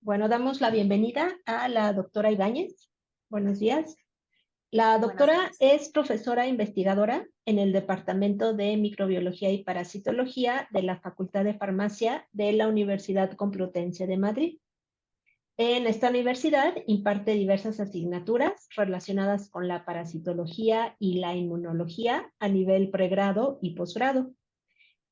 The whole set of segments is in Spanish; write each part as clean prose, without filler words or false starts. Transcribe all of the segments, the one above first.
Bueno, damos la bienvenida a la doctora Ibáñez. Buenos días. La Buenos doctora días. es profesora investigadora en el Departamento de Microbiología y Parasitología de la Facultad de Farmacia de la Universidad Complutense de Madrid. En esta universidad imparte diversas asignaturas relacionadas con la parasitología y la inmunología a nivel pregrado y posgrado.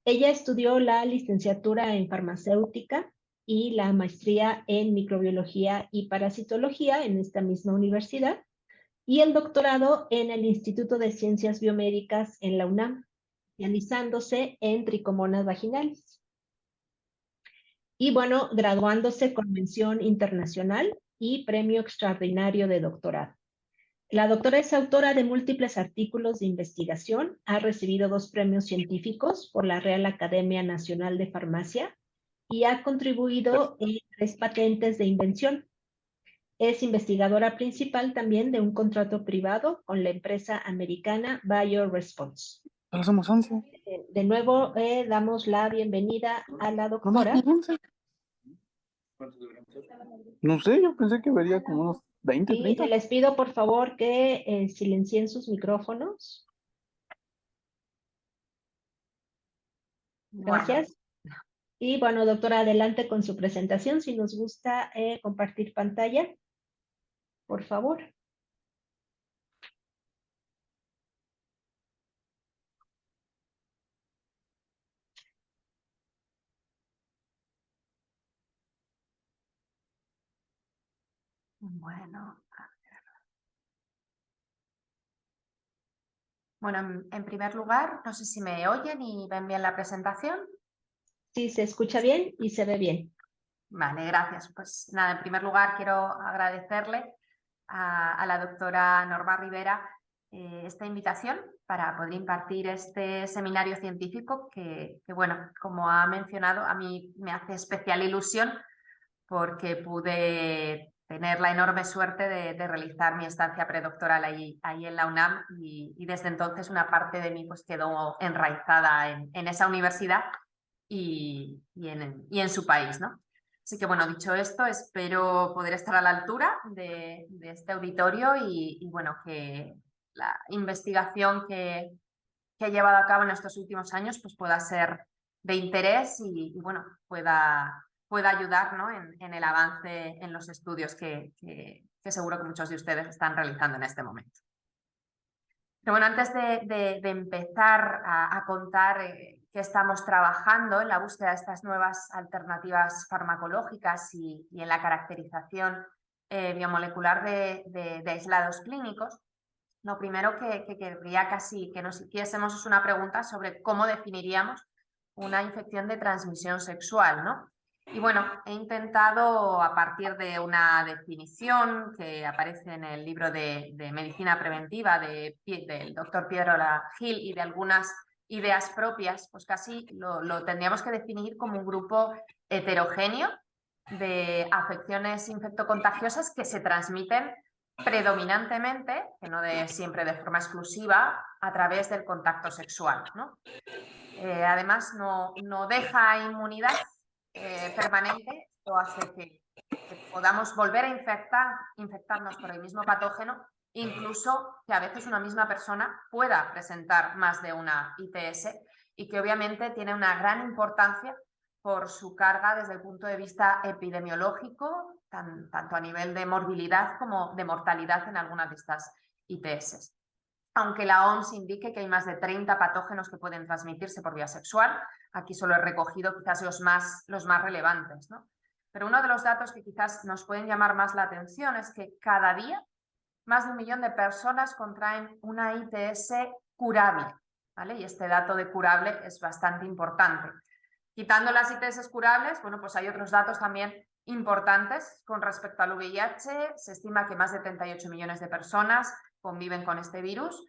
Ella estudió la licenciatura en farmacéutica y la maestría en microbiología y parasitología en esta misma universidad y el doctorado en el Instituto de Ciencias Biomédicas en la UNAM, realizándose en tricomonas vaginales. Y bueno, graduándose con mención internacional y premio extraordinario de doctorado. La doctora es autora de múltiples artículos de investigación, ha recibido 2 premios científicos por la Real Academia Nacional de Farmacia y ha contribuido en 3 patentes de invención. Es investigadora principal también de un contrato privado con la empresa americana BioResponse. Solo somos 11. De nuevo, damos la bienvenida a la Nomás doctora. somos 11. No sé, yo pensé que vería como unos 20, Y 30. les pido por favor que silencien sus micrófonos. Bueno, Gracias. Y bueno, doctora, adelante con su presentación. Si nos gusta compartir pantalla, por favor. bueno, en primer lugar, no sé si me oyen y ven bien la presentación. Sí, se escucha bien y se ve bien. Vale, gracias. Pues nada, en primer lugar quiero agradecerle a la doctora Norma Rivera esta invitación para poder impartir este seminario científico que, bueno, como ha mencionado, a mí me hace especial ilusión porque pude tener la enorme suerte de realizar mi estancia predoctoral ahí en la UNAM y desde entonces una parte de mí pues quedó enraizada en esa universidad y en su país, ¿no? Así que bueno, dicho esto, espero poder estar a la altura de este auditorio y bueno, que la investigación que he llevado a cabo en estos últimos años pues pueda ser de interés y bueno, pueda ayudar, ¿no? en el avance en los estudios que seguro que muchos de ustedes están realizando en este momento. Pero bueno, antes de empezar a contar qué estamos trabajando en la búsqueda de estas nuevas alternativas farmacológicas y en la caracterización biomolecular de aislados clínicos, lo primero que querría casi que nos hiciésemos es una pregunta sobre cómo definiríamos una infección de transmisión sexual, ¿no? Y bueno, he intentado a partir de una definición que aparece en el libro de Medicina Preventiva del doctor Piero Gil y de algunas ideas propias, pues casi lo tendríamos que definir como un grupo heterogéneo de afecciones infectocontagiosas que se transmiten predominantemente, que no siempre de forma exclusiva, a través del contacto sexual, ¿no? Además, no deja inmunidad permanente, esto hace que podamos volver a infectarnos por el mismo patógeno, incluso que a veces una misma persona pueda presentar más de una ITS y que obviamente tiene una gran importancia por su carga desde el punto de vista epidemiológico, tanto a nivel de morbilidad como de mortalidad en algunas de estas ITS. Aunque la OMS indique que hay más de 30 patógenos que pueden transmitirse por vía sexual, aquí solo he recogido quizás los más relevantes, ¿no? Pero uno de los datos que quizás nos pueden llamar más la atención es que cada día más de 1 millón de personas contraen una ITS curable, ¿vale? Y este dato de curable es bastante importante. Quitando las ITS curables, bueno, pues hay otros datos también importantes con respecto al VIH. Se estima que más de 38 millones de personas conviven con este virus,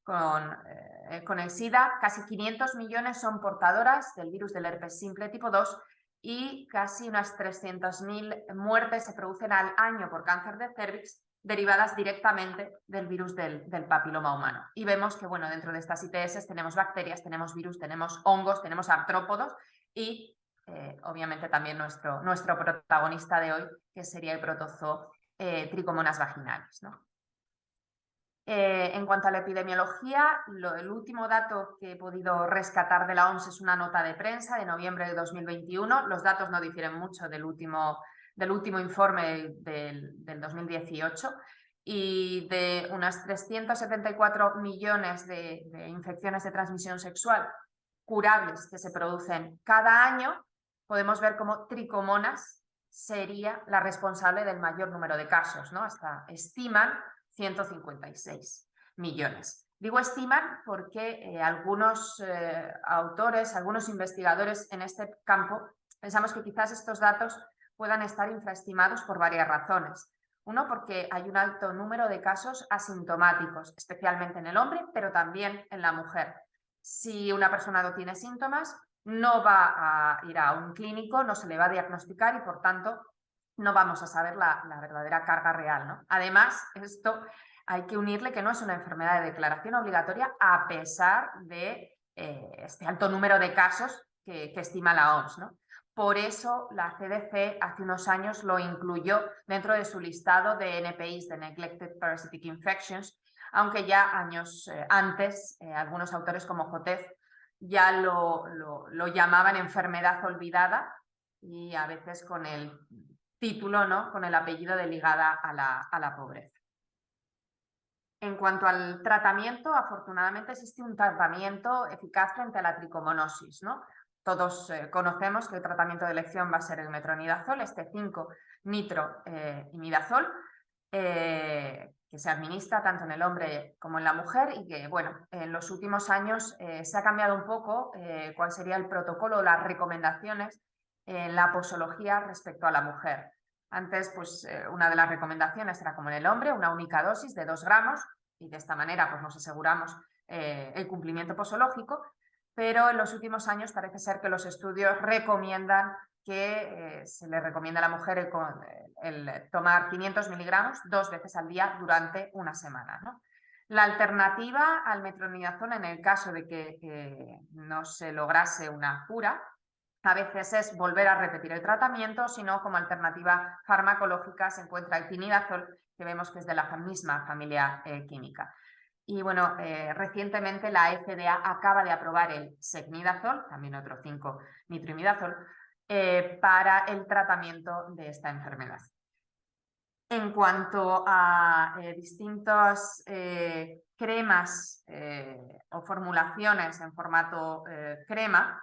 con el SIDA. Casi 500 millones son portadoras del virus del herpes simple tipo 2 y casi unas 300.000 muertes se producen al año por cáncer de cérvix derivadas directamente del virus del papiloma humano. Y vemos que, bueno, dentro de estas ITS tenemos bacterias, tenemos virus, tenemos hongos, tenemos artrópodos y obviamente también nuestro protagonista de hoy, que sería el protozoo Trichomonas vaginalis, ¿no? En cuanto a la epidemiología, el último dato que he podido rescatar de la OMS es una nota de prensa de noviembre de 2021. Los datos no difieren mucho del último informe del 2018, y de unas 374 millones de infecciones de transmisión sexual curables que se producen cada año, podemos ver cómo Trichomonas sería la responsable del mayor número de casos, ¿no? Hasta estiman 156 millones. Digo estiman porque algunos autores, algunos investigadores en este campo, pensamos que quizás estos datos puedan estar infraestimados por varias razones. Uno, porque hay un alto número de casos asintomáticos, especialmente en el hombre, pero también en la mujer. Si una persona no tiene síntomas, no va a ir a un clínico, no se le va a diagnosticar y, por tanto, no vamos a saber la verdadera carga real, ¿no? Además, esto hay que unirle que no es una enfermedad de declaración obligatoria, a pesar de este alto número de casos que estima la OMS, ¿no? Por eso la CDC hace unos años lo incluyó dentro de su listado de NPIs, de Neglected Parasitic Infections, aunque ya años antes algunos autores como Jotez ya lo llamaban enfermedad olvidada, y a veces con el título, ¿no?, con el apellido de ligada a la pobreza. En cuanto al tratamiento, afortunadamente existe un tratamiento eficaz frente a la tricomonosis, ¿no? Todos conocemos que el tratamiento de elección va a ser el metronidazol, este 5-nitroimidazol, que se administra tanto en el hombre como en la mujer, y que, bueno, en los últimos años se ha cambiado un poco cuál sería el protocolo o las recomendaciones en la posología respecto a la mujer. Antes, pues, una de las recomendaciones era, como en el hombre, una única dosis de 2 gramos, y de esta manera pues, nos aseguramos el cumplimiento posológico, pero en los últimos años parece ser que los estudios recomiendan que se le recomienda a la mujer el tomar 500 miligramos 2 veces al día durante una semana, ¿no? La alternativa al metronidazol, en el caso de que no se lograse una cura, a veces es volver a repetir el tratamiento, sino como alternativa farmacológica se encuentra el tinidazol, que vemos que es de la misma familia química. Y bueno, recientemente la FDA acaba de aprobar el secnidazol, también otro 5-nitroimidazol, para el tratamiento de esta enfermedad. En cuanto a distintas cremas o formulaciones en formato crema,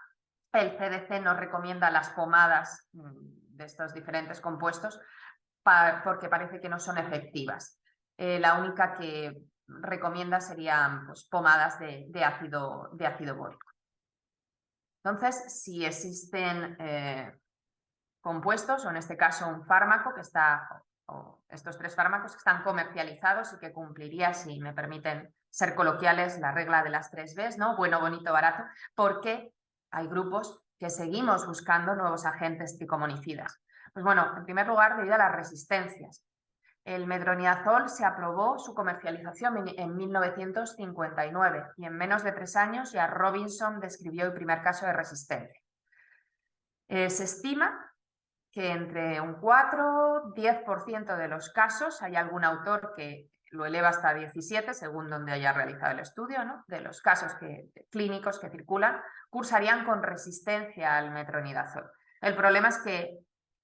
el CDC nos recomienda las pomadas de estos diferentes compuestos porque parece que no son efectivas. La única que recomienda serían, pues, pomadas de ácido bórico. Entonces, si existen compuestos, o en este caso un fármaco que está, o estos 3 fármacos que están comercializados y que cumpliría, si me permiten ser coloquiales, la regla de las 3 Bs, ¿no? Bueno, bonito, barato, porque hay grupos que seguimos buscando nuevos agentes tricomonicidas. Pues bueno, en primer lugar, debido a las resistencias. El metronidazol se aprobó su comercialización en 1959 y en menos de 3 años ya Robinson describió el primer caso de resistencia. Se estima que entre un 4-10% de los casos, hay algún autor que lo eleva hasta 17, según donde haya realizado el estudio, ¿no?, de los casos clínicos que circulan, cursarían con resistencia al metronidazol. El problema es que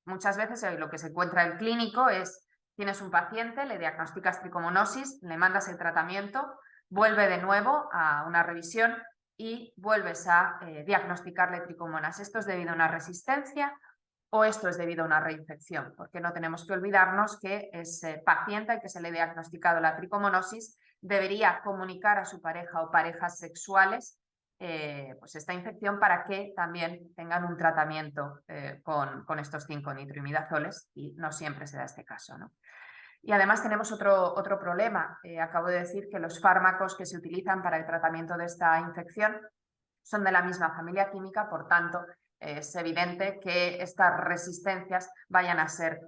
muchas veces lo que se encuentra en el clínico es: tienes un paciente, le diagnosticas tricomonosis, le mandas el tratamiento, vuelve de nuevo a una revisión y vuelves a diagnosticarle tricomonas. ¿Esto es debido a una resistencia o esto es debido a una reinfección? Porque no tenemos que olvidarnos que ese paciente al que se le ha diagnosticado la tricomonosis debería comunicar a su pareja o parejas sexuales pues esta infección, para que también tengan un tratamiento con estos 5-nitroimidazoles, y no siempre se da este caso, ¿no? Y además tenemos otro problema. Acabo de decir que los fármacos que se utilizan para el tratamiento de esta infección son de la misma familia química, por tanto, es evidente que estas resistencias vayan a ser,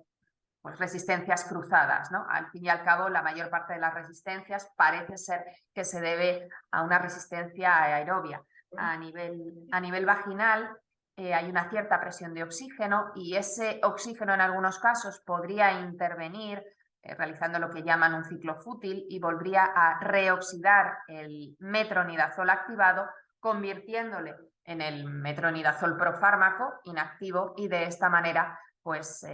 pues, resistencias cruzadas, ¿no? Al fin y al cabo, la mayor parte de las resistencias parece ser que se debe a una resistencia aerobia. A nivel vaginal, hay una cierta presión de oxígeno y ese oxígeno en algunos casos podría intervenir realizando lo que llaman un ciclo fútil y volvería a reoxidar el metronidazol activado, convirtiéndole en el metronidazol profármaco inactivo y de esta manera pues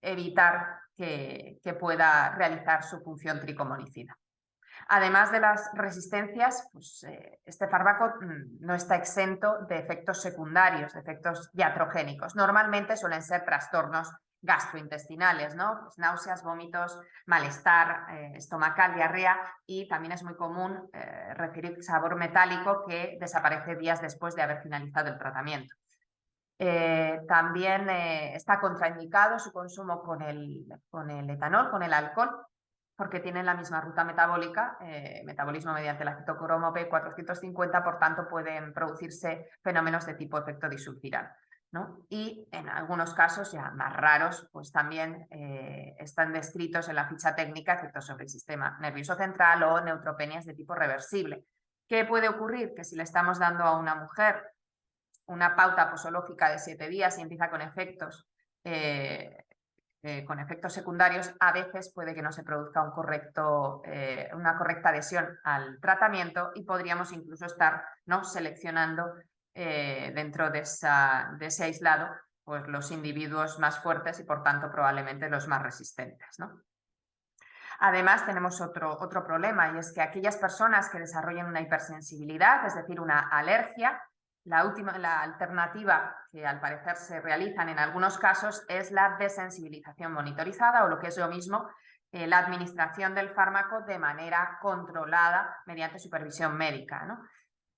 evitar que pueda realizar su función tricomonicida. Además de las resistencias, pues, este fármaco no está exento de efectos secundarios, de efectos iatrogénicos. Normalmente suelen ser trastornos gastrointestinales, ¿no? Pues náuseas, vómitos, malestar estomacal, diarrea y también es muy común referir sabor metálico que desaparece días después de haber finalizado el tratamiento. También está contraindicado su consumo con el etanol, con el alcohol, porque tienen la misma ruta metabólica, metabolismo mediante el acetocromo P450, por tanto pueden producirse fenómenos de tipo efecto disulfiram, ¿no? Y en algunos casos ya más raros, pues también están descritos en la ficha técnica efectos sobre el sistema nervioso central o neutropenias de tipo reversible. ¿Qué puede ocurrir? Que si le estamos dando a una mujer una pauta posológica de 7 días y empieza con efectos secundarios, a veces puede que no se produzca una correcta adhesión al tratamiento y podríamos incluso estar, ¿no?, seleccionando dentro de ese aislado pues, los individuos más fuertes y por tanto probablemente los más resistentes, ¿no? Además tenemos otro problema y es que aquellas personas que desarrollan una hipersensibilidad, es decir, una alergia, la alternativa que al parecer se realizan en algunos casos es la desensibilización monitorizada o lo que es lo mismo, la administración del fármaco de manera controlada mediante supervisión médica, ¿no?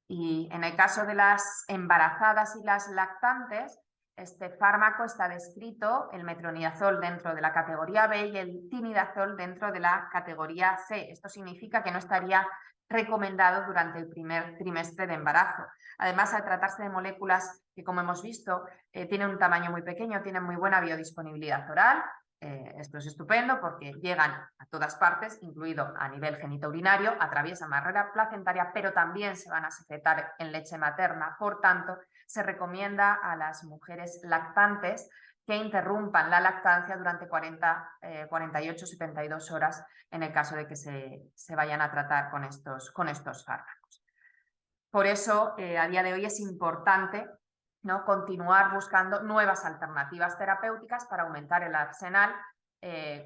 Y en el caso de las embarazadas y las lactantes, este fármaco está descrito, el metronidazol dentro de la categoría B y el tinidazol dentro de la categoría C. Esto significa que no estaría recomendado durante el primer trimestre de embarazo. Además, al tratarse de moléculas que, como hemos visto, tienen un tamaño muy pequeño, tienen muy buena biodisponibilidad oral. Esto es estupendo porque llegan a todas partes, incluido a nivel genitourinario, atraviesan barrera placentaria, pero también se van a secretar en leche materna. Por tanto, se recomienda a las mujeres lactantes que interrumpan la lactancia durante 48-72 horas en el caso de que se vayan a tratar con estos fármacos. Por eso, a día de hoy es importante, ¿no?, continuar buscando nuevas alternativas terapéuticas para aumentar el arsenal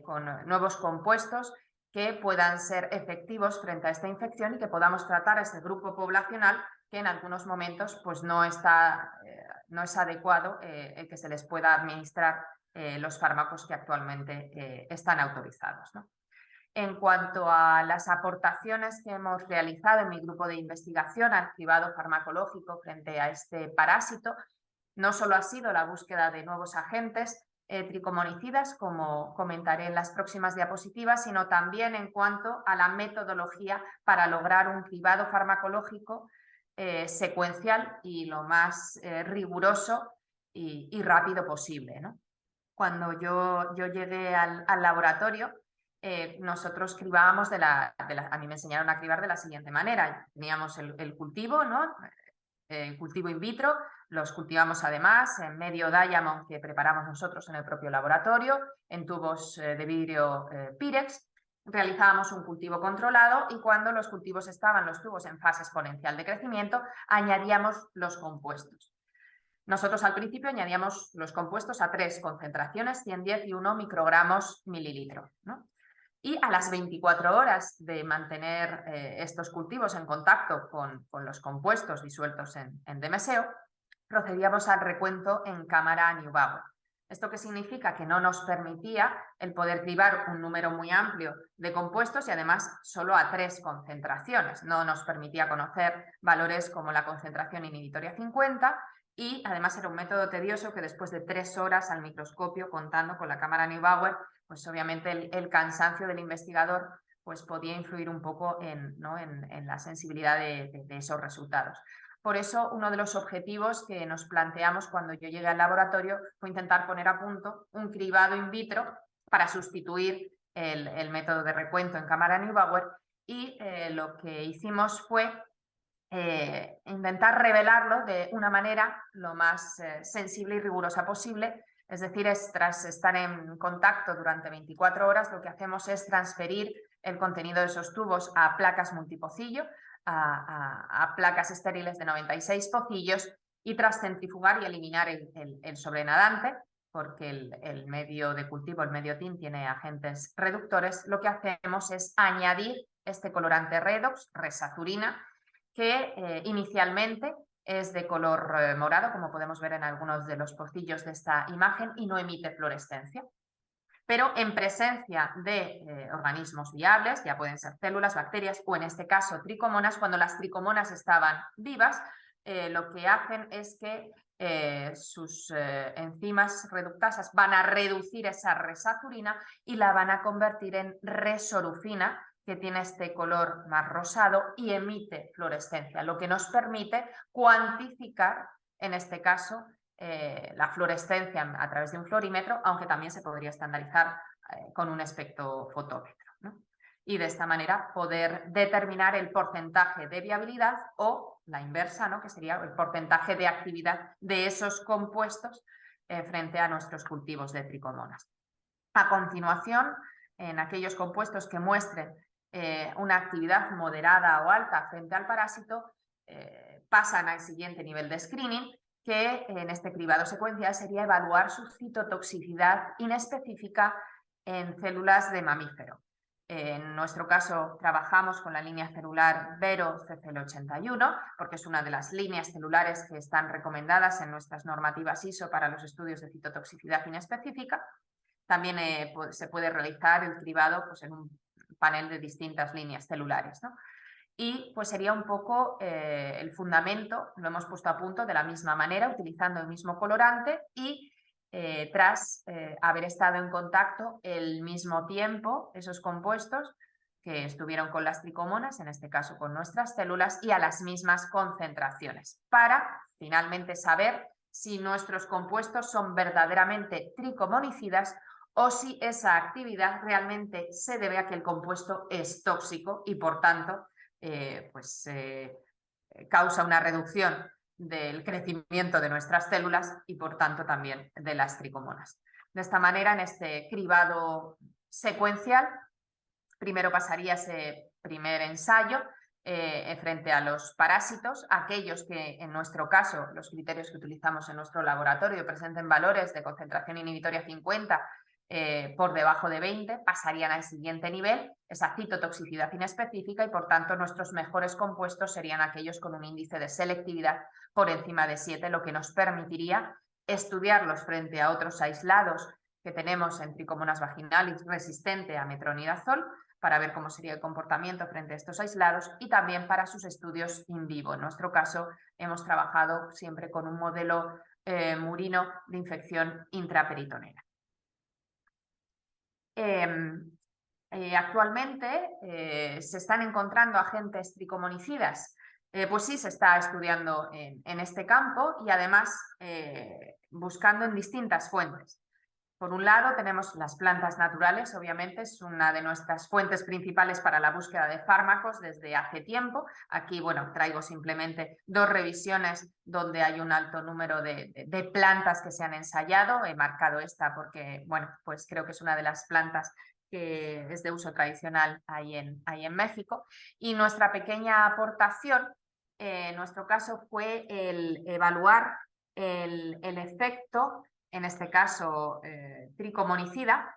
con nuevos compuestos que puedan ser efectivos frente a esta infección y que podamos tratar a ese grupo poblacional que en algunos momentos pues, no es adecuado el que se les pueda administrar los fármacos que actualmente están autorizados, ¿no? En cuanto a las aportaciones que hemos realizado en mi grupo de investigación al cribado farmacológico frente a este parásito, no solo ha sido la búsqueda de nuevos agentes tricomonicidas, como comentaré en las próximas diapositivas, sino también en cuanto a la metodología para lograr un cribado farmacológico secuencial y lo más riguroso y rápido posible, ¿no? Cuando yo llegué al laboratorio, nosotros cribábamos a mí me enseñaron a cribar de la siguiente manera. Teníamos el cultivo, ¿no?, el cultivo in vitro, los cultivamos además en medio diamond que preparamos nosotros en el propio laboratorio, en tubos de vidrio Pirex. Realizábamos un cultivo controlado y cuando los cultivos estaban, los tubos, en fase exponencial de crecimiento, añadíamos los compuestos. Nosotros al principio añadíamos los compuestos a 3 concentraciones, 110 y 1 microgramos mililitro, ¿no? Y a las 24 horas de mantener estos cultivos en contacto con los compuestos disueltos en DMSO, procedíamos al recuento en cámara Neubauer. ¿Esto qué significa? Que no nos permitía el poder cribar un número muy amplio de compuestos y además solo a 3 concentraciones. No nos permitía conocer valores como la concentración inhibitoria 50 y además era un método tedioso que después de 3 horas al microscopio contando con la cámara Neubauer, pues obviamente el cansancio del investigador pues podía influir un poco en la sensibilidad de esos resultados. Por eso, uno de los objetivos que nos planteamos cuando yo llegué al laboratorio fue intentar poner a punto un cribado in vitro para sustituir el método de recuento en cámara Neubauer y lo que hicimos fue intentar revelarlo de una manera lo más sensible y rigurosa posible. Es decir, tras estar en contacto durante 24 horas, lo que hacemos es transferir el contenido de esos tubos a placas multipocillo, a placas estériles de 96 pocillos, y tras centrifugar y eliminar el sobrenadante, porque el medio de cultivo, el medio tin, tiene agentes reductores, lo que hacemos es añadir este colorante redox, resazurina, que inicialmente es de color morado, como podemos ver en algunos de los pocillos de esta imagen, y no emite fluorescencia. Pero en presencia de organismos viables, ya pueden ser células, bacterias o en este caso tricomonas, cuando las tricomonas estaban vivas, lo que hacen es que sus enzimas reductasas van a reducir esa resazurina y la van a convertir en resorufina, que tiene este color más rosado y emite fluorescencia, lo que nos permite cuantificar, en este caso, la fluorescencia a través de un fluorímetro, aunque también se podría estandarizar con un espectrofotómetro, ¿no? Y de esta manera poder determinar el porcentaje de viabilidad o la inversa, ¿no? Que sería el porcentaje de actividad de esos compuestos frente a nuestros cultivos de tricomonas. A continuación, en aquellos compuestos que muestren una actividad moderada o alta frente al parásito, pasan al siguiente nivel de screening, que en este cribado secuencial sería evaluar su citotoxicidad inespecífica en células de mamífero. En nuestro caso trabajamos con la línea celular Vero CCL81 porque es una de las líneas celulares que están recomendadas en nuestras normativas ISO para los estudios de citotoxicidad inespecífica. También se puede realizar el cribado pues, en un panel de distintas líneas celulares, ¿no? Y pues sería un poco el fundamento, lo hemos puesto a punto de la misma manera, utilizando el mismo colorante y tras haber estado en contacto el mismo tiempo, esos compuestos que estuvieron con las tricomonas, en este caso con nuestras células, y a las mismas concentraciones, para finalmente saber si nuestros compuestos son verdaderamente tricomonicidas o si esa actividad realmente se debe a que el compuesto es tóxico y por tanto causa una reducción del crecimiento de nuestras células y por tanto también de las tricomonas. De esta manera, en este cribado secuencial, primero pasaría ese primer ensayo frente a los parásitos, aquellos que en nuestro caso, los criterios que utilizamos en nuestro laboratorio presenten valores de concentración inhibitoria 50 por debajo de 20, pasarían al siguiente nivel, esa citotoxicidad inespecífica, y por tanto nuestros mejores compuestos serían aquellos con un índice de selectividad por encima de 7, lo que nos permitiría estudiarlos frente a otros aislados que tenemos en Trichomonas vaginalis resistente a metronidazol, para ver cómo sería el comportamiento frente a estos aislados y también para sus estudios in vivo. En nuestro caso hemos trabajado siempre con un modelo murino de infección intraperitonea. Actualmente se están encontrando agentes tricomonicidas. Pues sí, se está estudiando en este campo y además buscando en distintas fuentes. Por un lado tenemos las plantas naturales, obviamente es una de nuestras fuentes principales para la búsqueda de fármacos desde hace tiempo. Aquí, bueno, traigo simplemente 2 revisiones donde hay un alto número de plantas que se han ensayado. He marcado esta porque, bueno, pues creo que es una de las plantas que es de uso tradicional ahí en México. Y nuestra pequeña aportación, en nuestro caso, fue el evaluar el efecto, en este caso tricomonicida,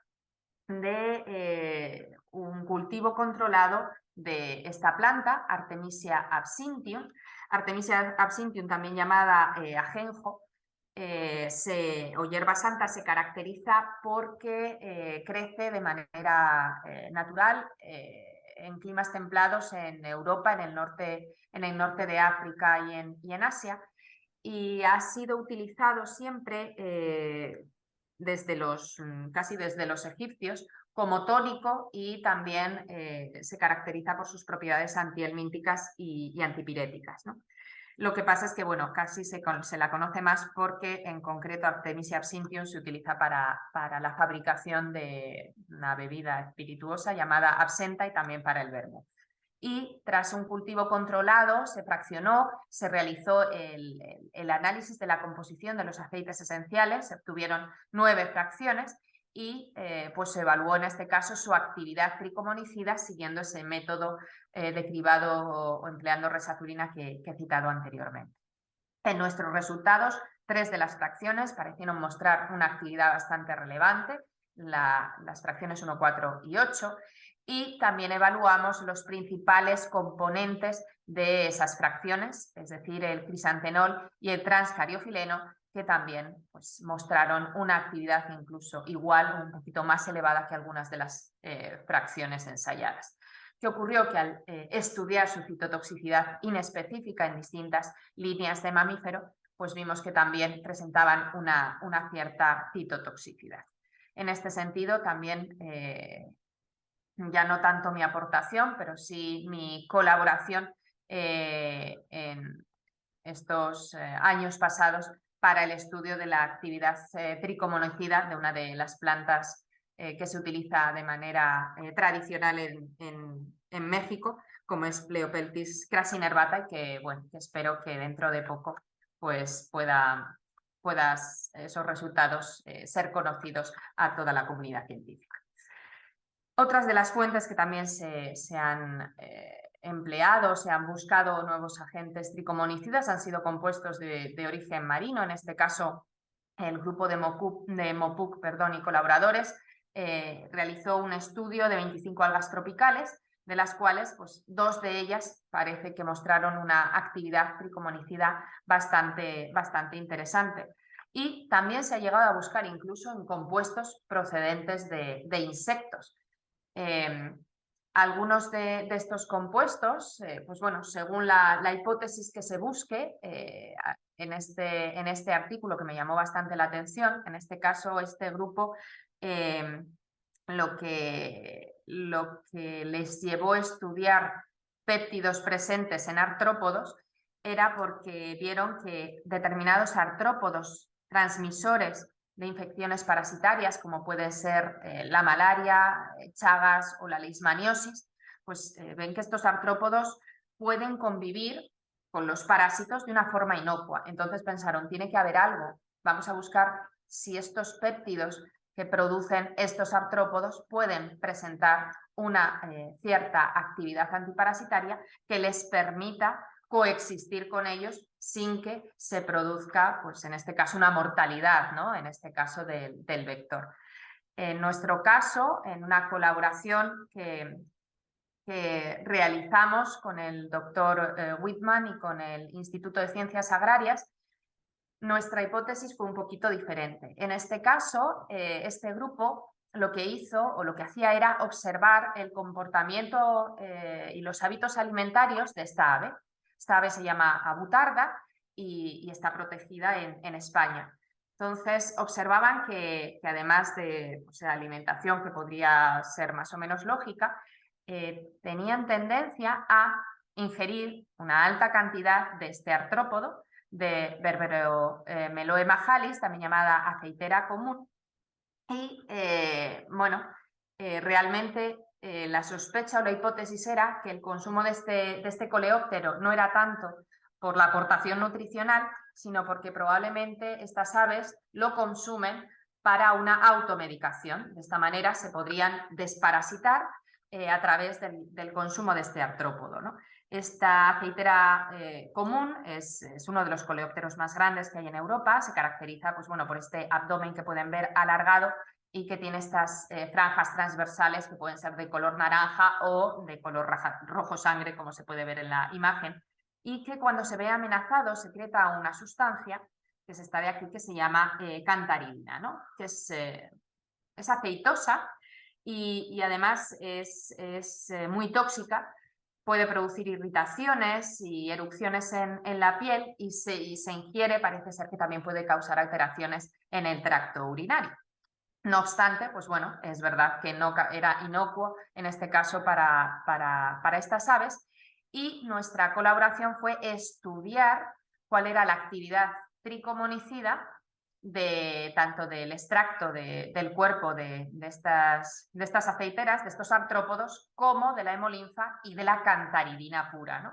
de un cultivo controlado de esta planta, Artemisia absinthium. Artemisia absinthium, también llamada ajenjo, o hierba santa, se caracteriza porque crece de manera natural en climas templados en Europa, en el norte de África y en Asia, y ha sido utilizado siempre casi desde los egipcios como tónico, y también se caracteriza por sus propiedades antihelmínticas y antipiréticas, ¿no? Lo que pasa es que, bueno, casi se la conoce más porque en concreto Artemisia absinthium se utiliza para la fabricación de una bebida espirituosa llamada absenta y también para el vermú. y tras un cultivo controlado se fraccionó, se realizó el análisis de la composición de los aceites esenciales, se obtuvieron 9 fracciones y pues se evaluó en este caso su actividad tricomonicida siguiendo ese método de cribado o empleando resazurina que he citado anteriormente. En nuestros resultados, 3 de las fracciones parecieron mostrar una actividad bastante relevante, las fracciones 1, 4 y 8, y también evaluamos los principales componentes de esas fracciones, es decir, el crisantenol y el transcariofileno, que también pues, mostraron una actividad incluso igual o un poquito más elevada que algunas de las fracciones ensayadas. ¿Qué ocurrió? Que al estudiar su citotoxicidad inespecífica en distintas líneas de mamífero, pues vimos que también presentaban una cierta citotoxicidad. En este sentido, también, ya no tanto mi aportación, pero sí mi colaboración en estos años pasados para el estudio de la actividad tricomonicida de una de las plantas que se utiliza de manera tradicional en México, como es Pleopeltis crassinervata, y que, bueno, que espero que dentro de poco pues, puedas esos resultados ser conocidos a toda la comunidad científica. Otras de las fuentes que también se han empleado, se han buscado nuevos agentes tricomonicidas han sido compuestos de origen marino, en este caso el grupo de Mopuk y colaboradores realizó un estudio de 25 algas tropicales, de las cuales pues, 2 de ellas parece que mostraron una actividad tricomonicida bastante interesante. Y también se ha llegado a buscar incluso en compuestos procedentes de insectos. Algunos de estos compuestos, pues bueno, según la hipótesis que se busque, en este artículo que me llamó bastante la atención, en este caso este grupo lo que les llevó a estudiar péptidos presentes en artrópodos era porque vieron que determinados artrópodos transmisores de infecciones parasitarias, como puede ser la malaria, Chagas o la leishmaniosis, pues ven que estos artrópodos pueden convivir con los parásitos de una forma inocua. Entonces pensaron, tiene que haber algo, vamos a buscar si estos péptidos que producen estos artrópodos pueden presentar una cierta actividad antiparasitaria que les permita coexistir con ellos sin que se produzca, pues en este caso, una mortalidad, ¿no? En este caso del vector. En nuestro caso, en una colaboración que realizamos con el doctor Whitman y con el Instituto de Ciencias Agrarias, nuestra hipótesis fue un poquito diferente. En este caso, este grupo lo que hizo o lo que hacía era observar el comportamiento y los hábitos alimentarios de esta ave. Esta ave se llama abutarda y está protegida en España. Entonces, observaban que además de la alimentación, que podría ser más o menos lógica, tenían tendencia a ingerir una alta cantidad de este artrópodo, de Berberomeloe majalis, también llamada aceitera común. Y bueno, realmente la sospecha o la hipótesis era que el consumo de este coleóptero no era tanto por la aportación nutricional, sino porque probablemente estas aves lo consumen para una automedicación. De esta manera se podrían desparasitar a través del consumo de este artrópodo, ¿no? Esta aceitera común es uno de los coleópteros más grandes que hay en Europa. Se caracteriza pues, bueno, por este abdomen que pueden ver alargado y que tiene estas franjas transversales que pueden ser de color naranja o de color rojo sangre, como se puede ver en la imagen, y que cuando se ve amenazado secreta una sustancia, que es esta de aquí, que se llama cantarina, ¿no? Que es aceitosa y además es muy tóxica. Puede producir irritaciones y erupciones en la piel y se ingiere, parece ser que también puede causar alteraciones en el tracto urinario. No obstante, pues bueno, es verdad que no era inocuo en este caso para estas aves, y nuestra colaboración fue estudiar cuál era la actividad tricomonicida tanto del extracto del cuerpo de estas aceiteras, de estos artrópodos, como de la hemolinfa y de la cantaridina pura, ¿no?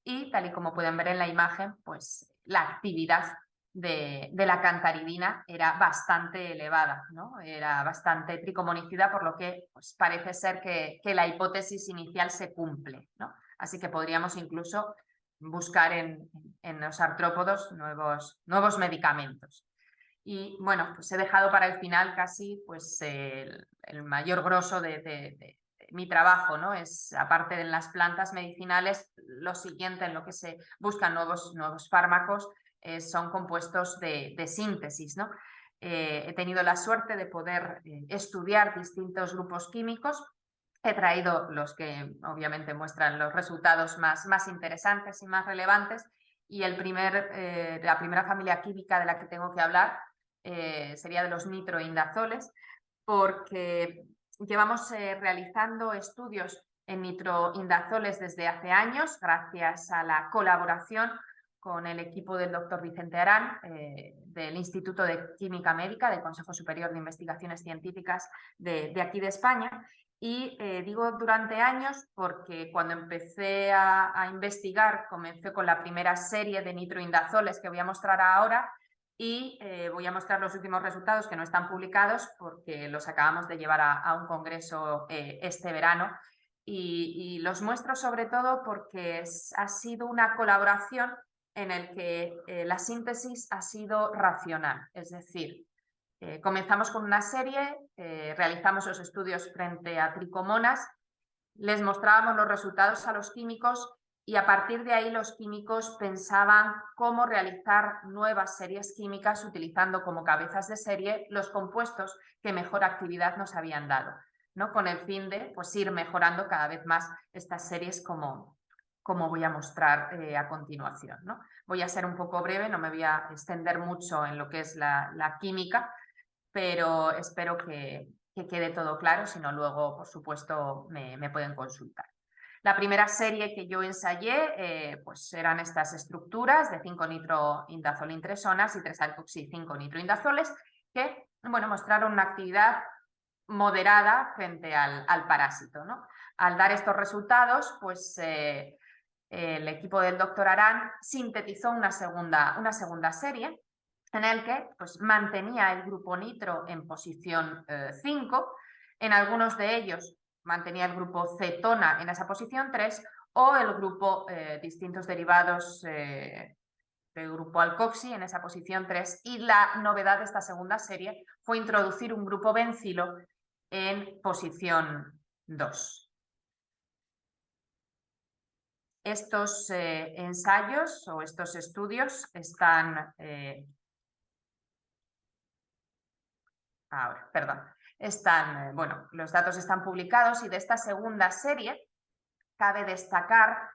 Y tal y como pueden ver en la imagen, pues la actividad de la cantaridina era bastante elevada, ¿no? Era bastante tricomonicida, por lo que pues, parece ser que la hipótesis inicial se cumple, ¿no? Así que podríamos incluso buscar en los artrópodos nuevos medicamentos. Y bueno, pues he dejado para el final casi pues, el mayor grosso de mi trabajo, ¿no? Es, aparte de las plantas medicinales, lo siguiente en lo que se buscan nuevos fármacos son compuestos de síntesis, ¿no? He tenido la suerte de poder estudiar distintos grupos químicos. He traído los que obviamente muestran los resultados más interesantes y más relevantes, y la primera familia química de la que tengo que hablar sería de los nitroindazoles, porque llevamos realizando estudios en nitroindazoles desde hace años, gracias a la colaboración con el equipo del doctor Vicente Arán, del Instituto de Química Médica del Consejo Superior de Investigaciones Científicas de aquí de España. Y digo durante años porque cuando empecé a investigar, comencé con la primera serie de nitroindazoles que voy a mostrar ahora, y voy a mostrar los últimos resultados que no están publicados porque los acabamos de llevar a un congreso este verano, y los muestro sobre todo porque ha sido una colaboración en el que la síntesis ha sido racional, es decir, comenzamos con una serie, realizamos los estudios frente a tricomonas, les mostrábamos los resultados a los químicos, y a partir de ahí los químicos pensaban cómo realizar nuevas series químicas utilizando como cabezas de serie los compuestos que mejor actividad nos habían dado, ¿no? Con el fin de pues, ir mejorando cada vez más estas series como voy a mostrar a continuación, ¿no? Voy a ser un poco breve, no me voy a extender mucho en lo que es la química, pero espero que quede todo claro, si no luego, por supuesto, me pueden consultar. La primera serie que yo ensayé pues eran estas estructuras de 5-nitroindazolintresonas y 3-alcoxi-5-nitroindazoles que bueno, mostraron una actividad moderada frente al parásito, ¿no? Al dar estos resultados, pues el equipo del doctor Arán sintetizó una segunda serie en el que pues, mantenía el grupo nitro en posición 5, en algunos de ellos mantenía el grupo cetona en esa posición 3, o el grupo distintos derivados del grupo alcoxi en esa posición 3, y la novedad de esta segunda serie fue introducir un grupo bencilo en posición 2. Estos ensayos o estos estudios están... bueno, los datos están publicados, y de esta segunda serie cabe destacar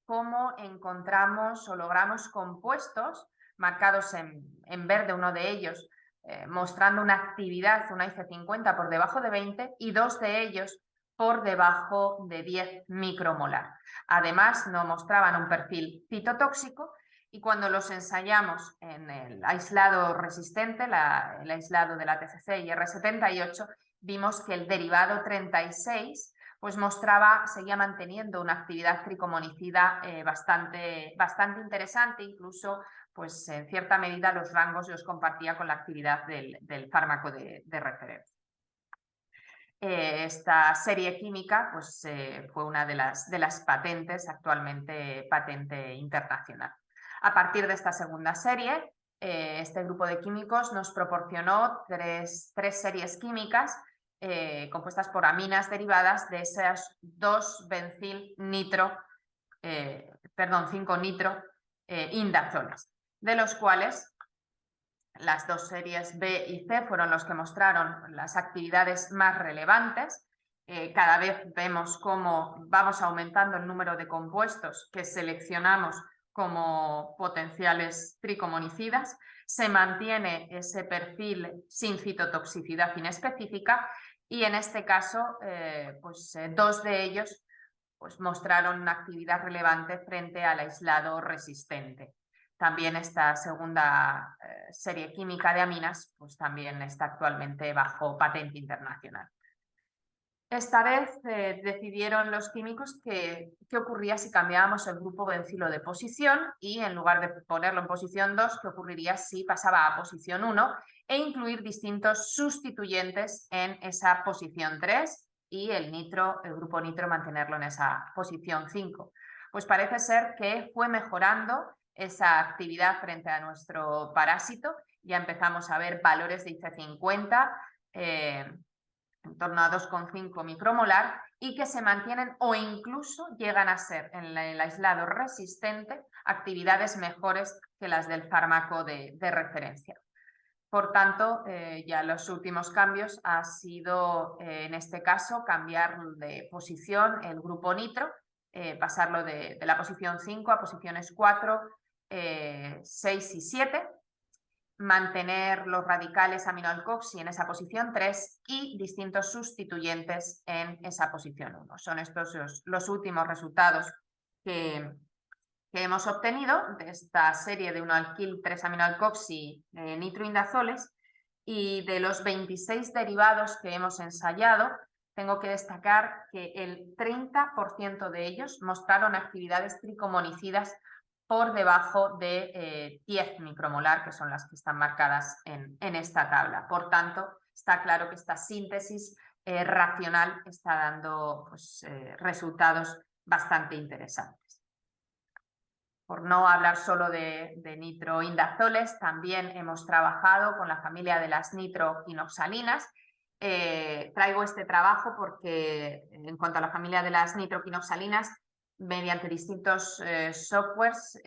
cómo encontramos o logramos compuestos marcados en verde, uno de ellos mostrando una actividad, una IC50 por debajo de 20, y dos de ellos por debajo de 10 micromolar. Además, no mostraban un perfil citotóxico, y cuando los ensayamos en el aislado resistente, el aislado de la TCC y R78, vimos que el derivado 36 pues seguía manteniendo una actividad tricomonicida bastante interesante, incluso pues en cierta medida los rangos los compartía con la actividad del fármaco de referencia. Esta serie química pues, fue una de las patentes, actualmente patente internacional. A partir de esta segunda serie, este grupo de químicos nos proporcionó tres series químicas compuestas por aminas derivadas de esas 5-nitroindazoles, de los cuales las dos series B y C fueron los que mostraron las actividades más relevantes. Cada vez vemos cómo vamos aumentando el número de compuestos que seleccionamos como potenciales tricomonicidas. Se mantiene ese perfil sin citotoxicidad inespecífica, y en este caso dos de ellos pues, mostraron una actividad relevante frente al aislado resistente. también esta segunda serie química de aminas pues también está actualmente bajo patente internacional. Esta vez decidieron los químicos qué ocurría si cambiábamos el grupo bencilo de posición y en lugar de ponerlo en posición 2, qué ocurriría si pasaba a posición 1 e incluir distintos sustituyentes en esa posición 3 y el grupo nitro mantenerlo en esa posición 5. Pues parece ser que fue mejorando esa actividad frente a nuestro parásito. Ya empezamos a ver valores de IC50 en torno a 2,5 micromolar y que se mantienen o incluso llegan a ser en el aislado resistente actividades mejores que las del fármaco de referencia. Por tanto, ya los últimos cambios ha sido, en este caso, cambiar de posición el grupo nitro, pasarlo de la posición 5 a posiciones 4, 6 y 7, mantener los radicales aminoalcoxi en esa posición 3 y distintos sustituyentes en esa posición 1. Son estos los últimos resultados que hemos obtenido de esta serie de 1-alquil 3-aminoalcoxi nitroindazoles, y de los 26 derivados que hemos ensayado, tengo que destacar que el 30% de ellos mostraron actividades tricomonicidas por debajo de 10 micromolar, que son las que están marcadas en esta tabla. Por tanto, está claro que esta síntesis racional está dando pues, resultados bastante interesantes. Por no hablar solo de nitroindazoles, también hemos trabajado con la familia de las nitroquinoxalinas. Traigo este trabajo porque en cuanto a la familia de las nitroquinoxalinas, mediante distintos softwares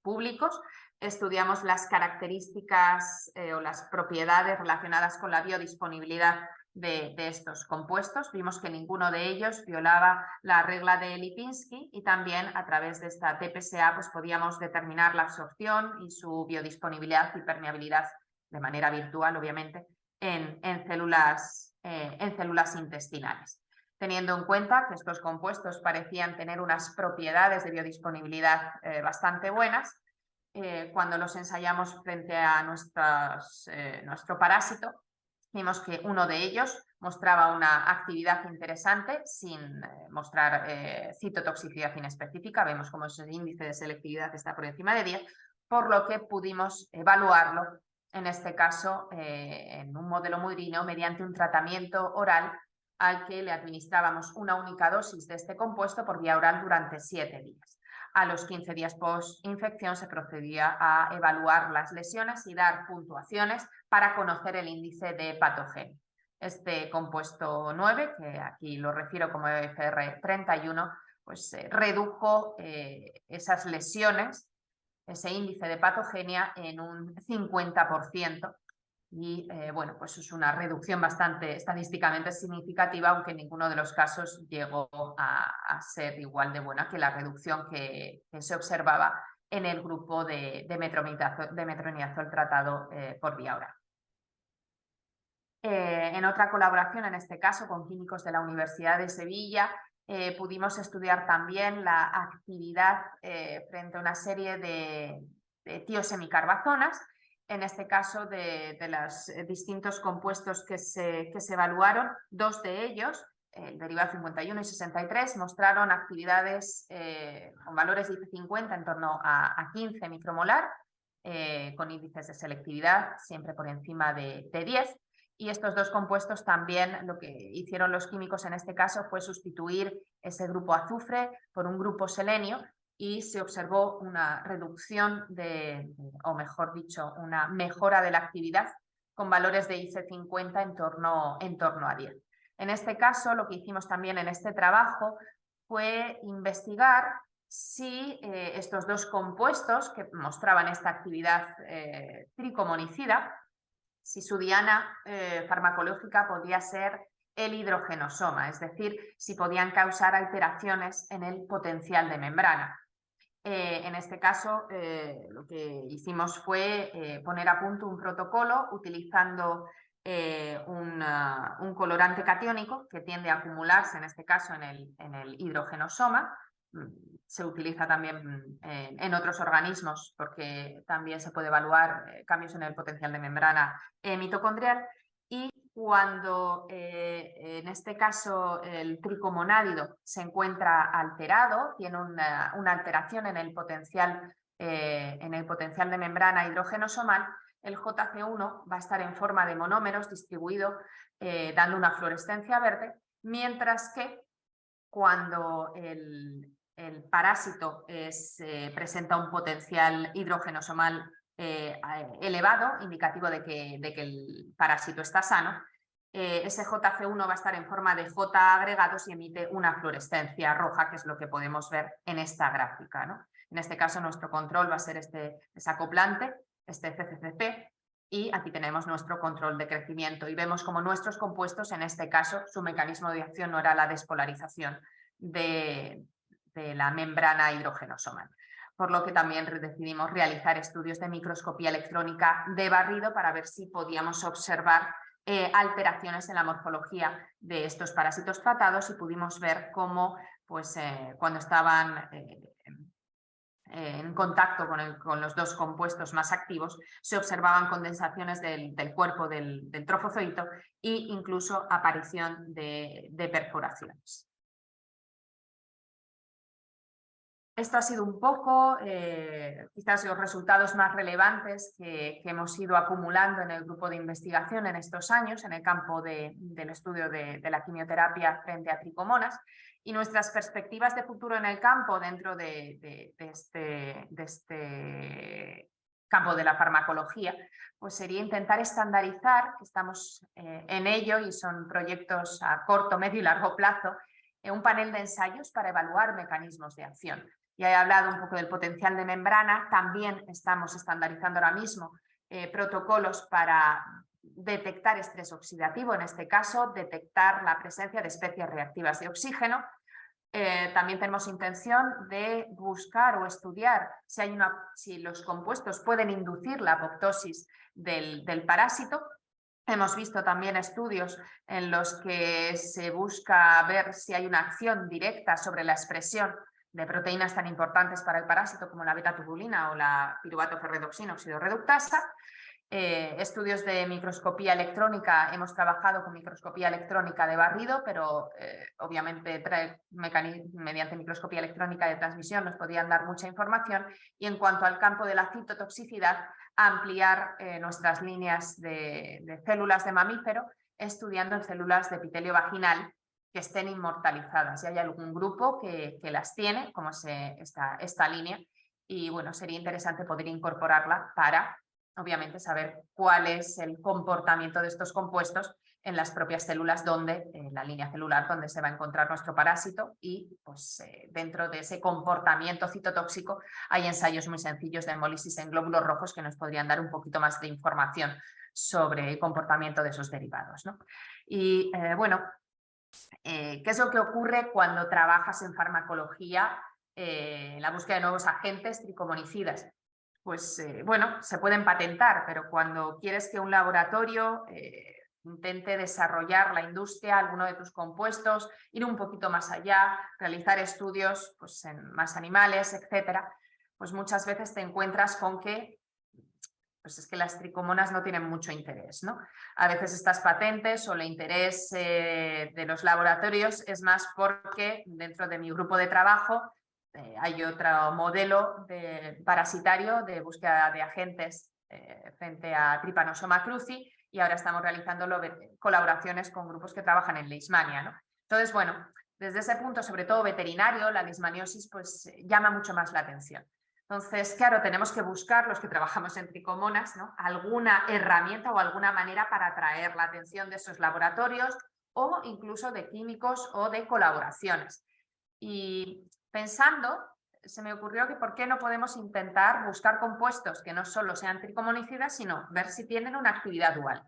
públicos, estudiamos las características o las propiedades relacionadas con la biodisponibilidad de estos compuestos. Vimos que ninguno de ellos violaba la regla de Lipinski y también a través de esta TPSA pues, podíamos determinar la absorción y su biodisponibilidad y permeabilidad de manera virtual, obviamente, en células intestinales. Teniendo en cuenta que estos compuestos parecían tener unas propiedades de biodisponibilidad bastante buenas, cuando los ensayamos frente a nuestro parásito, vimos que uno de ellos mostraba una actividad interesante sin mostrar citotoxicidad inespecífica. Vemos cómo ese índice de selectividad está por encima de 10, por lo que pudimos evaluarlo, en este caso, en un modelo murino mediante un tratamiento oral al que le administrábamos una única dosis de este compuesto por vía oral durante 7 días. A los 15 días post-infección se procedía a evaluar las lesiones y dar puntuaciones para conocer el índice de patogenia. Este compuesto 9, que aquí lo refiero como EFR31, pues redujo esas lesiones, ese índice de patogenia, en un 50%. Y bueno, pues es una reducción bastante estadísticamente significativa, aunque en ninguno de los casos llegó a ser igual de buena que la reducción que se observaba en el grupo de metronidazol tratado por vía oral. En otra colaboración, en este caso con químicos de la Universidad de Sevilla, pudimos estudiar también la actividad frente a una serie de tiosemicarbazonas. En este caso, de los distintos compuestos que se evaluaron, 2 de ellos, el derivado 51 y 63, mostraron actividades con valores de IC50 en torno a 15 micromolar, con índices de selectividad siempre por encima de 10. Y estos 2 compuestos también, lo que hicieron los químicos en este caso fue sustituir ese grupo azufre por un grupo selenio, y se observó una reducción o mejor dicho, una mejora de la actividad con valores de IC50 en torno a 10. En este caso, lo que hicimos también en este trabajo fue investigar si estos 2 compuestos que mostraban esta actividad tricomonicida, si su diana farmacológica podía ser el hidrogenosoma, es decir, si podían causar alteraciones en el potencial de membrana. En este caso, lo que hicimos fue poner a punto un protocolo utilizando un colorante catiónico que tiende a acumularse, en este caso, en el hidrogenosoma. se utiliza también en otros organismos porque también se puede evaluar cambios en el potencial de membrana mitocondrial. Y cuando en este caso el tricomonádido se encuentra alterado, tiene una alteración en el potencial de membrana hidrogenosomal, el JC1 va a estar en forma de monómeros distribuido dando una fluorescencia verde, mientras que cuando el parásito presenta un potencial hidrogenosomal elevado, indicativo de que el parásito está sano, ese JC1 va a estar en forma de J agregados y emite una fluorescencia roja, que es lo que podemos ver en esta gráfica, ¿no? En este caso nuestro control va a ser este desacoplante, este CCCP, y aquí tenemos nuestro control de crecimiento y vemos como nuestros compuestos, en este caso, su mecanismo de acción no era la despolarización de la membrana hidrogenosomal. Por lo que también decidimos realizar estudios de microscopía electrónica de barrido para ver si podíamos observar alteraciones en la morfología de estos parásitos tratados y pudimos ver cómo pues, cuando estaban en contacto con los dos compuestos más activos, se observaban condensaciones del cuerpo del trofozoito e incluso aparición de perforaciones. Esto ha sido un poco, quizás los resultados más relevantes que hemos ido acumulando en el grupo de investigación en estos años, en el campo del estudio de la quimioterapia frente a tricomonas, y nuestras perspectivas de futuro en el campo dentro de este campo de la farmacología, pues sería intentar estandarizar, que estamos en ello y son proyectos a corto, medio y largo plazo, un panel de ensayos para evaluar mecanismos de acción. Ya he hablado un poco del potencial de membrana, también estamos estandarizando ahora mismo protocolos para detectar estrés oxidativo, en este caso detectar la presencia de especies reactivas de oxígeno. También tenemos intención de buscar o estudiar si los compuestos pueden inducir la apoptosis del parásito. Hemos visto también estudios en los que se busca ver si hay una acción directa sobre la expresión de proteínas tan importantes para el parásito como la beta-tubulina o la piruvato-ferredoxina oxidorreductasa. Estudios de microscopía electrónica, hemos trabajado con microscopía electrónica de barrido, pero obviamente mediante microscopía electrónica de transmisión nos podían dar mucha información. Y en cuanto al campo de la citotoxicidad, ampliar nuestras líneas de células de mamífero, estudiando en células de epitelio vaginal que estén inmortalizadas. Y hay algún grupo que las tiene, como esta línea, y bueno, sería interesante poder incorporarla para obviamente saber cuál es el comportamiento de estos compuestos en las propias células la línea celular donde se va a encontrar nuestro parásito, y pues dentro de ese comportamiento citotóxico hay ensayos muy sencillos de hemólisis en glóbulos rojos que nos podrían dar un poquito más de información sobre el comportamiento de esos derivados, ¿no? Y bueno, ¿qué es lo que ocurre cuando trabajas en farmacología en la búsqueda de nuevos agentes tricomonicidas? Pues bueno, se pueden patentar, pero cuando quieres que un laboratorio intente desarrollar la industria, alguno de tus compuestos, ir un poquito más allá, realizar estudios pues, en más animales, etcétera, pues muchas veces te encuentras con que pues es que las tricomonas no tienen mucho interés, ¿no? A veces estas patentes o el interés de los laboratorios es más porque dentro de mi grupo de trabajo hay otro modelo parasitario de búsqueda de agentes frente a Trypanosoma cruzi, y ahora estamos realizando colaboraciones con grupos que trabajan en leishmania, ¿no? Entonces, bueno, desde ese punto, sobre todo veterinario, la leishmaniosis pues llama mucho más la atención. Entonces, claro, tenemos que buscar, los que trabajamos en tricomonas, ¿no?, alguna herramienta o alguna manera para atraer la atención de esos laboratorios o incluso de químicos o de colaboraciones. Y pensando, se me ocurrió que por qué no podemos intentar buscar compuestos que no solo sean tricomonicidas, sino ver si tienen una actividad dual.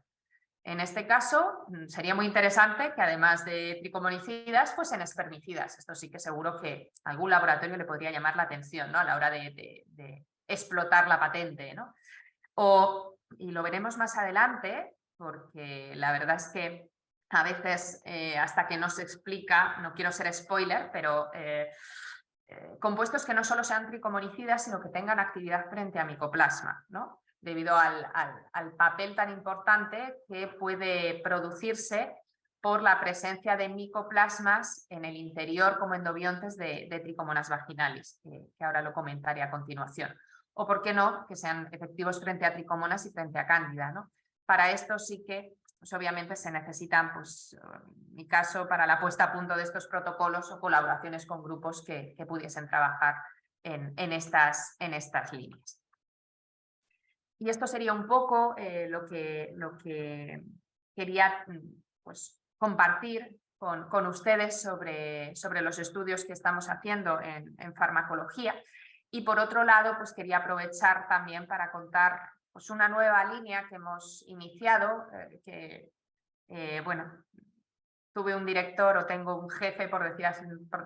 En este caso, sería muy interesante que además de tricomonicidas, fuesen espermicidas. Esto sí que seguro que algún laboratorio le podría llamar la atención, ¿no?, a la hora de explotar la patente, ¿no? Y lo veremos más adelante, porque la verdad es que a veces, hasta que no se explica, no quiero ser spoiler, pero compuestos que no solo sean tricomonicidas, sino que tengan actividad frente a micoplasma, ¿no? Debido al papel tan importante que puede producirse por la presencia de micoplasmas en el interior como endobiontes de tricomonas vaginalis, que ahora lo comentaré a continuación. O, por qué no, que sean efectivos frente a tricomonas y frente a cándida, ¿no? Para esto sí que, pues obviamente, se necesitan, pues, en mi caso, para la puesta a punto de estos protocolos o colaboraciones con grupos que pudiesen trabajar en estas líneas. Y esto sería un poco lo que quería, pues, compartir con ustedes sobre los estudios que estamos haciendo en farmacología. Y por otro lado, pues quería aprovechar también para contar, pues, una nueva línea que hemos iniciado, bueno, tuve un director, o tengo un jefe, por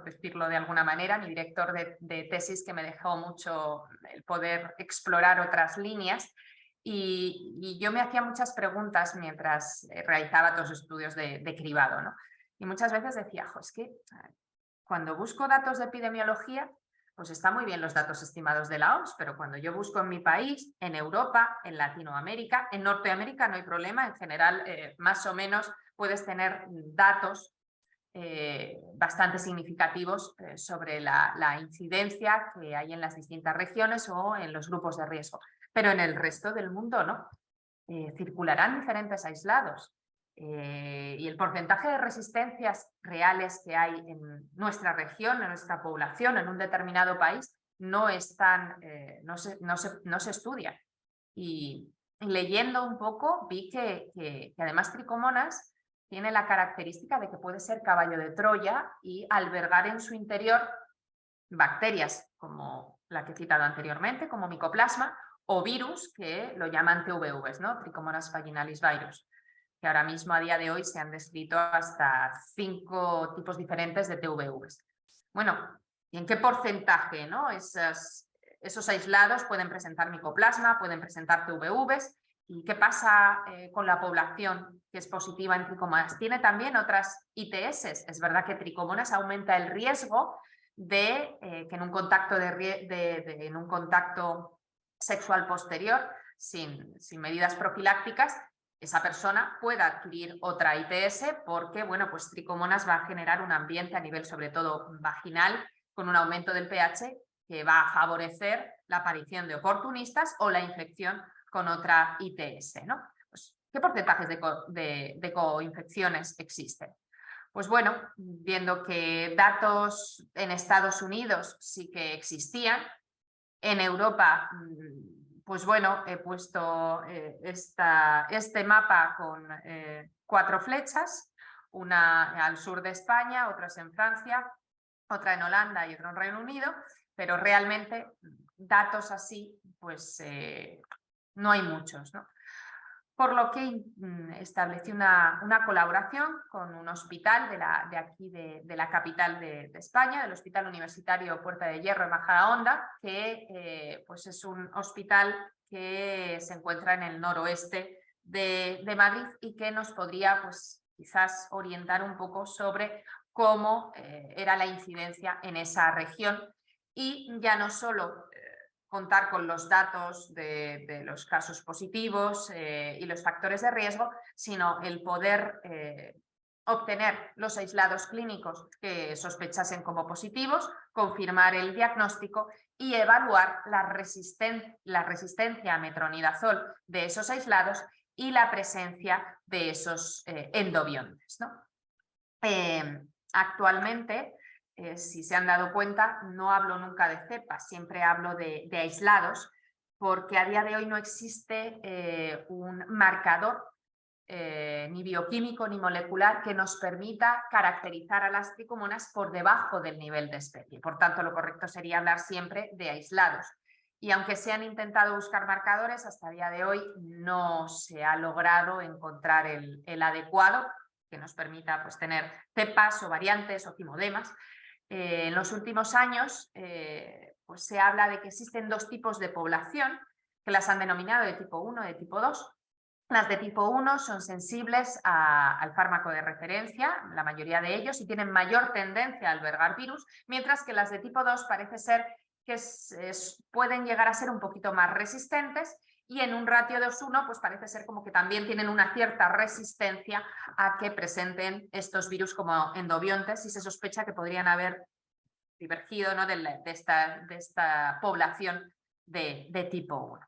decirlo de alguna manera, mi director de tesis, que me dejó mucho el poder explorar otras líneas. Y yo me hacía muchas preguntas mientras realizaba todos los estudios de cribado, ¿no? Y muchas veces decía, es que cuando busco datos de epidemiología, pues está muy bien los datos estimados de la OMS, pero cuando yo busco en mi país, en Europa, en Latinoamérica, en Norteamérica no hay problema, en general más o menos puedes tener datos bastante significativos sobre la incidencia que hay en las distintas regiones o en los grupos de riesgo. Pero en el resto del mundo no. Circularán diferentes aislados. Y el porcentaje de resistencias reales que hay en nuestra región, en nuestra población, en un determinado país, no se estudia. Y leyendo un poco vi que además tricomonas tiene la característica de que puede ser caballo de Troya y albergar en su interior bacterias como la que he citado anteriormente, como micoplasma, o virus, que lo llaman TVVs, ¿no? Trichomonas vaginalis virus, que ahora mismo a día de hoy se han descrito hasta 5 tipos diferentes de TVVs. Bueno, ¿y en qué porcentaje, ¿no? Esos aislados pueden presentar micoplasma, pueden presentar TVVs? ¿Y qué pasa con la población que es positiva en tricomonas? Tiene también otras ITS. Es verdad que tricomonas aumenta el riesgo de que en un contacto, en un contacto sexual posterior, sin medidas profilácticas, esa persona pueda adquirir otra ITS porque, bueno, pues tricomonas va a generar un ambiente a nivel sobre todo vaginal con un aumento del pH que va a favorecer la aparición de oportunistas o la infección con otra ITS, ¿no? Pues, ¿qué porcentajes de coinfecciones existen? Pues bueno, viendo que datos en Estados Unidos sí que existían, en Europa, pues bueno, he puesto este mapa con 4 flechas, una al sur de España, otras en Francia, otra en Holanda y otra en Reino Unido, pero realmente datos así, pues no hay muchos, ¿no? Por lo que establecí una colaboración con un hospital de aquí, de la capital de España, del Hospital Universitario Puerta de Hierro en Majadahonda, que pues es un hospital que se encuentra en el noroeste de Madrid y que nos podría, pues, quizás orientar un poco sobre cómo era la incidencia en esa región, y ya no solo contar con los datos de los casos positivos y los factores de riesgo, sino el poder obtener los aislados clínicos que sospechasen como positivos, confirmar el diagnóstico y evaluar la resistencia a metronidazol de esos aislados y la presencia de esos endobiontes, ¿no? Actualmente, si se han dado cuenta, no hablo nunca de cepas, siempre hablo de aislados, porque a día de hoy no existe un marcador ni bioquímico ni molecular que nos permita caracterizar a las tricomonas por debajo del nivel de especie. Por tanto, lo correcto sería hablar siempre de aislados. Y aunque se han intentado buscar marcadores, hasta el día de hoy no se ha logrado encontrar el adecuado que nos permita, pues, tener cepas o variantes o timodemas. En los últimos años pues se habla de que existen 2 tipos de población, que las han denominado de tipo 1 y de tipo 2. Las de tipo 1 son sensibles al fármaco de referencia, la mayoría de ellos, y tienen mayor tendencia a albergar virus, mientras que las de tipo 2 parece ser que pueden llegar a ser un poquito más resistentes, y en un ratio de 2:1 pues parece ser como que también tienen una cierta resistencia a que presenten estos virus como endobiontes, y se sospecha que podrían haber divergido, ¿no?, de esta población de tipo 1.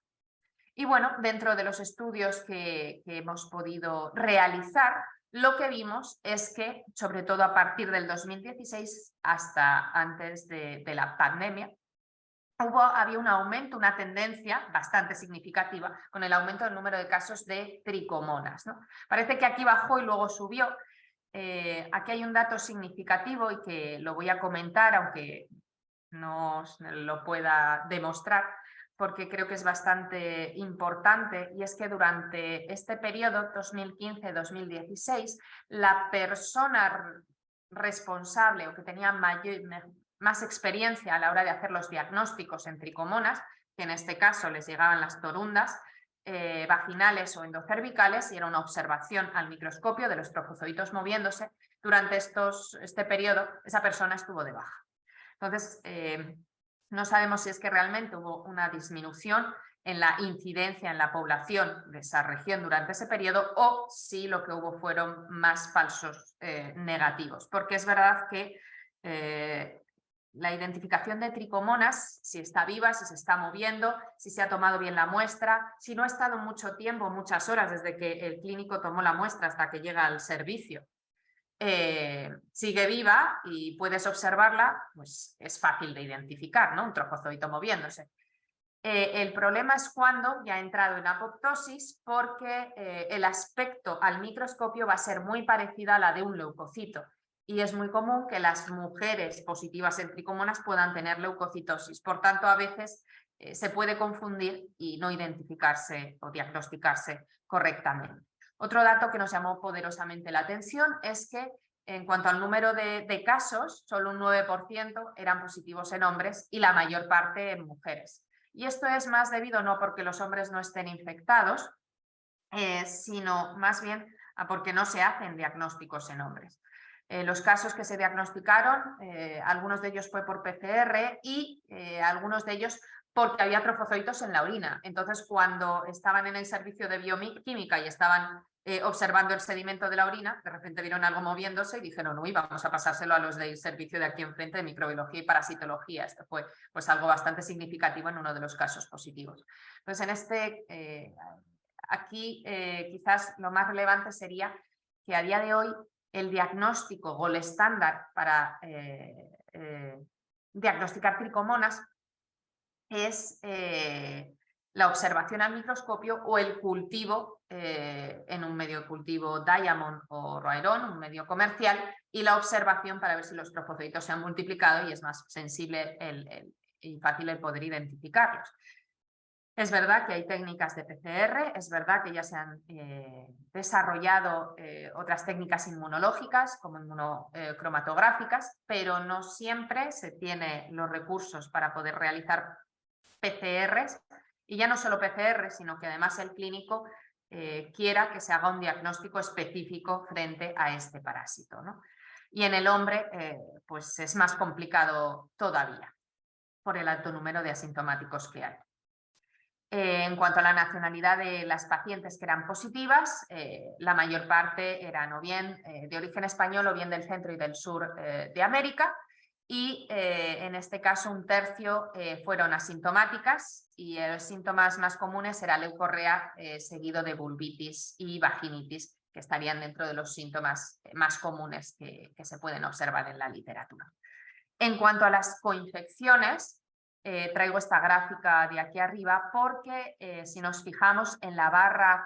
Y bueno, dentro de los estudios que hemos podido realizar, lo que vimos es que, sobre todo a partir del 2016 hasta antes de la pandemia, había un aumento, una tendencia bastante significativa con el aumento del número de casos de tricomonas, ¿no? Parece que aquí bajó y luego subió. Aquí hay un dato significativo y que lo voy a comentar, aunque no os lo pueda demostrar, porque creo que es bastante importante, y es que durante este periodo 2015-2016 la persona responsable o que tenía más experiencia a la hora de hacer los diagnósticos en tricomonas, que en este caso les llegaban las torundas vaginales o endocervicales, y era una observación al microscopio de los trofozoitos moviéndose, durante este periodo esa persona estuvo de baja. Entonces, no sabemos si es que realmente hubo una disminución en la incidencia en la población de esa región durante ese periodo, o si lo que hubo fueron más falsos negativos. Porque es verdad que la identificación de tricomonas, si está viva, si se está moviendo, si se ha tomado bien la muestra, si no ha estado mucho tiempo, muchas horas desde que el clínico tomó la muestra hasta que llega al servicio, sigue viva y puedes observarla, pues es fácil de identificar, ¿no? Un trofozoito moviéndose. El problema es cuando ya ha entrado en apoptosis, porque el aspecto al microscopio va a ser muy parecido a la de un leucocito, y es muy común que las mujeres positivas en tricomonas puedan tener leucocitosis. Por tanto, a veces se puede confundir y no identificarse o diagnosticarse correctamente. Otro dato que nos llamó poderosamente la atención es que, en cuanto al número de casos, solo un 9% eran positivos en hombres y la mayor parte en mujeres. Y esto es más debido no porque los hombres no estén infectados, sino más bien a porque no se hacen diagnósticos en hombres. Los casos que se diagnosticaron, algunos de ellos fue por PCR y algunos de ellos porque había trofozoitos en la orina. Entonces, cuando estaban en el servicio de bioquímica y estaban observando el sedimento de la orina, de repente vieron algo moviéndose y dijeron, uy, vamos a pasárselo a los del servicio de aquí enfrente de microbiología y parasitología. Esto fue pues algo bastante significativo en uno de los casos positivos. Entonces, aquí quizás lo más relevante sería que a día de hoy el diagnóstico gold estándar para diagnosticar tricomonas es la observación al microscopio o el cultivo en un medio de cultivo Diamond o Roiron, un medio comercial, y la observación para ver si los trofozoitos se han multiplicado y es más sensible y fácil el poder identificarlos. Es verdad que hay técnicas de PCR, es verdad que ya se han desarrollado otras técnicas inmunológicas como inmunocromatográficas, pero no siempre se tiene los recursos para poder realizar PCRs, y ya no solo PCR, sino que además el clínico quiera que se haga un diagnóstico específico frente a este parásito, ¿no? Y en el hombre pues es más complicado todavía por el alto número de asintomáticos que hay. En cuanto a la nacionalidad de las pacientes que eran positivas, la mayor parte eran o bien de origen español o bien del centro y del sur de América, y en este caso un tercio fueron asintomáticas, y los síntomas más comunes era leucorrea seguido de vulvitis y vaginitis, que estarían dentro de los síntomas más comunes que se pueden observar en la literatura. En cuanto a las coinfecciones, traigo esta gráfica de aquí arriba porque si nos fijamos en la barra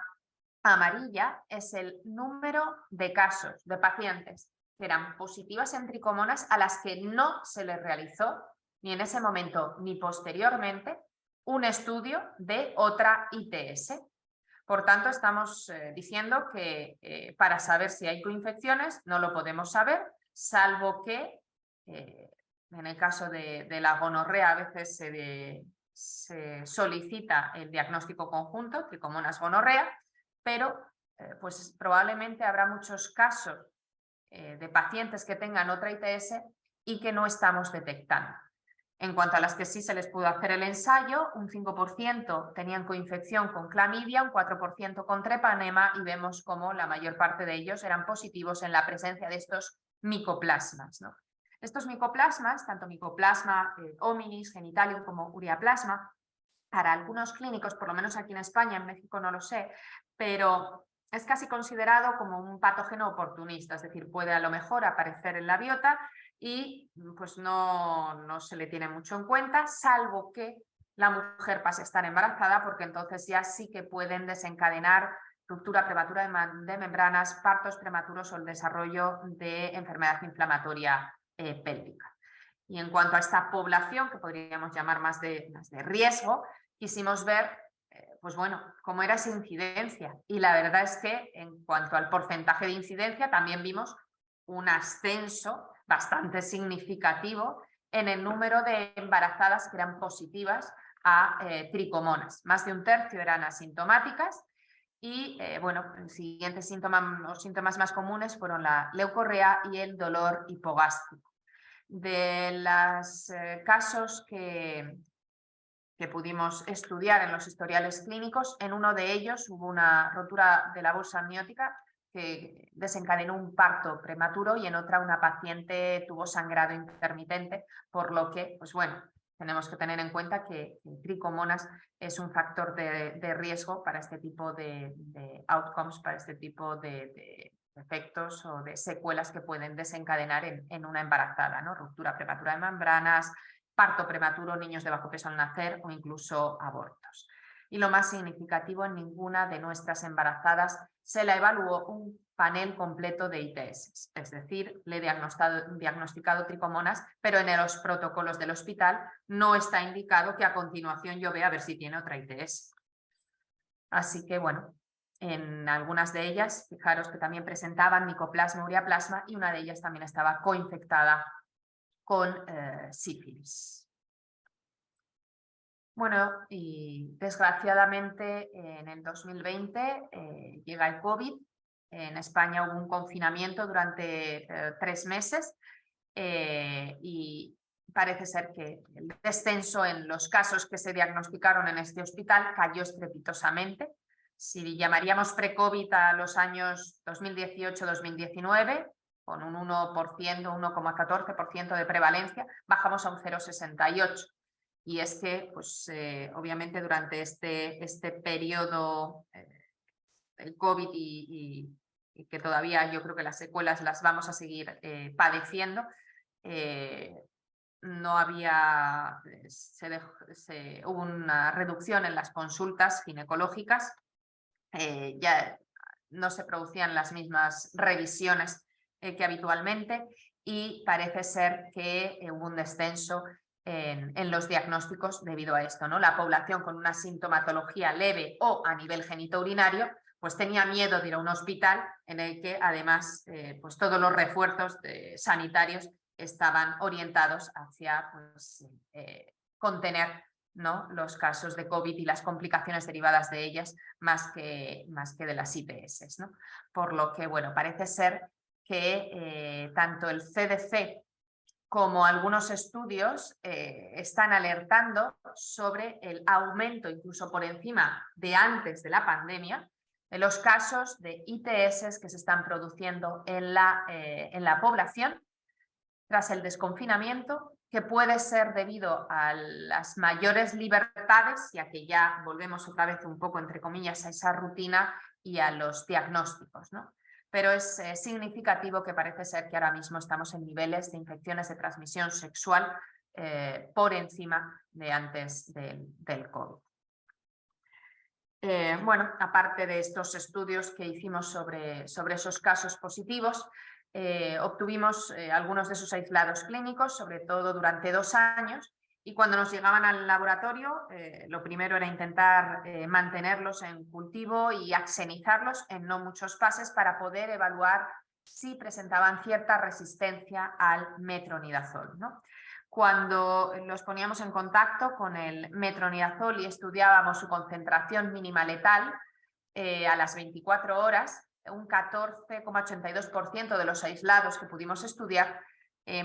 amarilla es el número de casos de pacientes que eran positivas en tricomonas a las que no se les realizó ni en ese momento ni posteriormente un estudio de otra ITS. Por tanto, estamos diciendo que para saber si hay coinfecciones no lo podemos saber, salvo que en el caso de la gonorrea a veces se solicita el diagnóstico conjunto, tricomonas gonorrea, pero pues probablemente habrá muchos casos de pacientes que tengan otra ITS y que no estamos detectando. En cuanto a las que sí se les pudo hacer el ensayo, un 5% tenían coinfección con clamidia, un 4% con treponema y vemos como la mayor parte de ellos eran positivos en la presencia de estos micoplasmas, ¿no? Estos micoplasmas, tanto micoplasma hominis, genitalium como ureaplasma, para algunos clínicos, por lo menos aquí en España, en México no lo sé, pero es casi considerado como un patógeno oportunista, es decir, puede a lo mejor aparecer en la biota y pues no se le tiene mucho en cuenta, salvo que la mujer pase a estar embarazada, porque entonces ya sí que pueden desencadenar ruptura prematura de membranas, partos prematuros o el desarrollo de enfermedad inflamatoria pélvica. Y en cuanto a esta población, que podríamos llamar más de riesgo, quisimos ver pues bueno, cómo era esa incidencia. Y la verdad es que en cuanto al porcentaje de incidencia también vimos un ascenso bastante significativo en el número de embarazadas que eran positivas a tricomonas. Más de un tercio eran asintomáticas y bueno, los siguientes síntomas más comunes fueron la leucorrea y el dolor hipogástrico. De los casos que pudimos estudiar en los historiales clínicos, en uno de ellos hubo una rotura de la bolsa amniótica que desencadenó un parto prematuro y en otra una paciente tuvo sangrado intermitente, por lo que, pues bueno, tenemos que tener en cuenta que tricomonas es un factor de riesgo para este tipo de outcomes, para este tipo de efectos o de secuelas que pueden desencadenar en una embarazada, ¿no? Ruptura prematura de membranas, parto prematuro, niños de bajo peso al nacer o incluso abortos. Y lo más significativo, en ninguna de nuestras embarazadas se la evaluó un panel completo de ITS, es decir, le he diagnosticado tricomonas, pero en los protocolos del hospital no está indicado que a continuación yo vea a ver si tiene otra ITS. Así que bueno, en algunas de ellas, fijaros que también presentaban micoplasma, ureaplasma y una de ellas también estaba coinfectada con sífilis. Bueno, y desgraciadamente en el 2020 llega el COVID. En España hubo un confinamiento durante 3 meses y parece ser que el descenso en los casos que se diagnosticaron en este hospital cayó estrepitosamente. Si llamaríamos pre-COVID a los años 2018-2019, con un 1%, 1,14% de prevalencia, bajamos a un 0,68%. Y es que, pues, obviamente durante este periodo del COVID y que todavía yo creo que las secuelas las vamos a seguir padeciendo, no había, hubo una reducción en las consultas ginecológicas, ya no se producían las mismas revisiones que habitualmente y parece ser que hubo un descenso en los diagnósticos debido a esto, ¿no? La población con una sintomatología leve o a nivel genitourinario pues tenía miedo de ir a un hospital en el que además pues todos los refuerzos sanitarios estaban orientados hacia pues, contener, ¿no?, los casos de COVID y las complicaciones derivadas de ellas más que de las ITS, ¿no? Por lo que, bueno, parece ser que tanto el CDC como algunos estudios están alertando sobre el aumento, incluso por encima de antes de la pandemia, de los casos de ITS que se están produciendo en la población tras el desconfinamiento, que puede ser debido a las mayores libertades, ya que ya volvemos otra vez un poco, entre comillas, a esa rutina y a los diagnósticos, ¿no? Pero es significativo que parece ser que ahora mismo estamos en niveles de infecciones de transmisión sexual por encima de antes del COVID. Bueno, aparte de estos estudios que hicimos sobre esos casos positivos, obtuvimos algunos de sus aislados clínicos, sobre todo durante 2 años, y cuando nos llegaban al laboratorio, lo primero era intentar mantenerlos en cultivo y axenizarlos en no muchos pases para poder evaluar si presentaban cierta resistencia al metronidazol, ¿no? Cuando los poníamos en contacto con el metronidazol y estudiábamos su concentración mínima letal, a las 24 horas, un 14,82% de los aislados que pudimos estudiar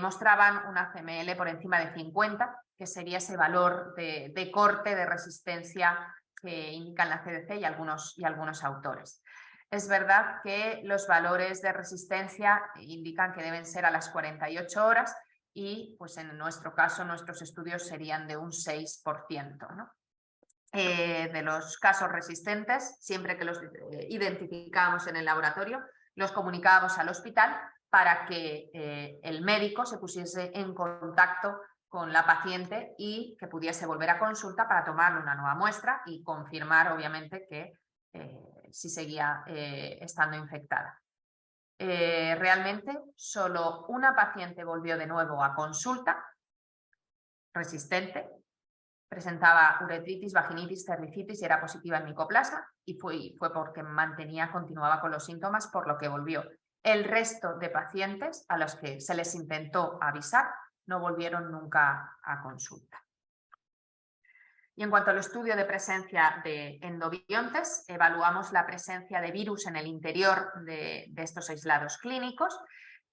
mostraban una CML por encima de 50, que sería ese valor de corte de resistencia que indican la CDC y algunos autores. Es verdad que los valores de resistencia indican que deben ser a las 48 horas y pues en nuestro caso nuestros estudios serían de un 6%, ¿no? De los casos resistentes, siempre que los identificábamos en el laboratorio, los comunicábamos al hospital para que el médico se pusiese en contacto con la paciente y que pudiese volver a consulta para tomarle una nueva muestra y confirmar, obviamente, que si seguía estando infectada. Realmente, solo una paciente volvió de nuevo a consulta, resistente, presentaba uretritis, vaginitis, cervicitis y era positiva en micoplasma y fue porque continuaba con los síntomas, por lo que volvió. El resto de pacientes a los que se les intentó avisar no volvieron nunca a consulta. Y en cuanto al estudio de presencia de endobiontes, evaluamos la presencia de virus en el interior de estos aislados clínicos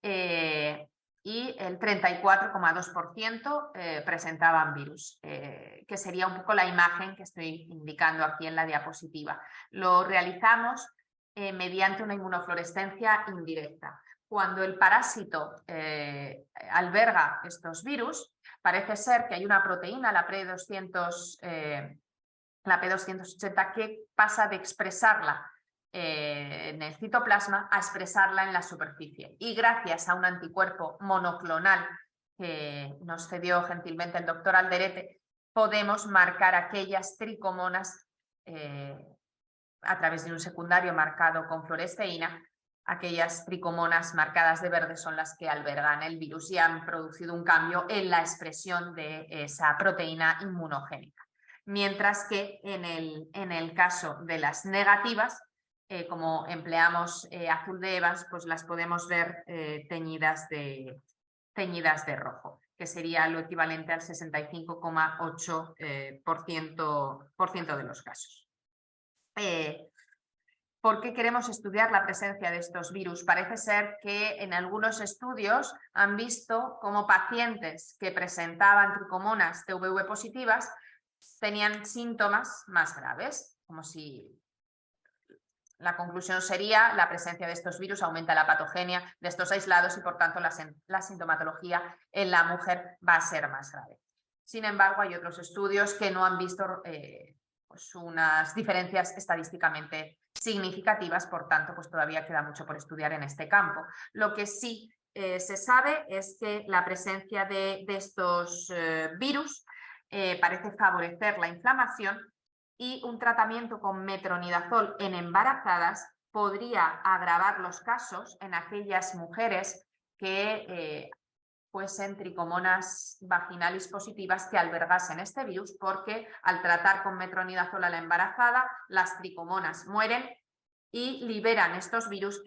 y el 34,2% presentaban virus, que sería un poco la imagen que estoy indicando aquí en la diapositiva. Lo realizamos mediante una inmunofluorescencia indirecta. Cuando el parásito alberga estos virus, parece ser que hay una proteína, la P280, que pasa de expresarla en el citoplasma a expresarla en la superficie. Y gracias a un anticuerpo monoclonal que nos cedió gentilmente el doctor Alderete, podemos marcar aquellas tricomonas a través de un secundario marcado con fluoresceína. Aquellas tricomonas marcadas de verde son las que albergan el virus y han producido un cambio en la expresión de esa proteína inmunogénica. Mientras que en el caso de las negativas, como empleamos azul de Evans, pues las podemos ver teñidas de rojo, que sería lo equivalente al 65,8% de los casos. ¿Por qué queremos estudiar la presencia de estos virus? Parece ser que en algunos estudios han visto cómo pacientes que presentaban tricomonas TVV positivas tenían síntomas más graves, como si la conclusión sería la presencia de estos virus aumenta la patogenia de estos aislados y por tanto la sintomatología en la mujer va a ser más grave. Sin embargo, hay otros estudios que no han visto pues unas diferencias estadísticamente significativas, por tanto, pues todavía queda mucho por estudiar en este campo. Lo que sí se sabe es que la presencia de estos virus parece favorecer la inflamación y un tratamiento con metronidazol en embarazadas podría agravar los casos en aquellas mujeres que fuesen tricomonas vaginalis positivas que albergasen este virus, porque al tratar con metronidazol a la embarazada, las tricomonas mueren y liberan estos virus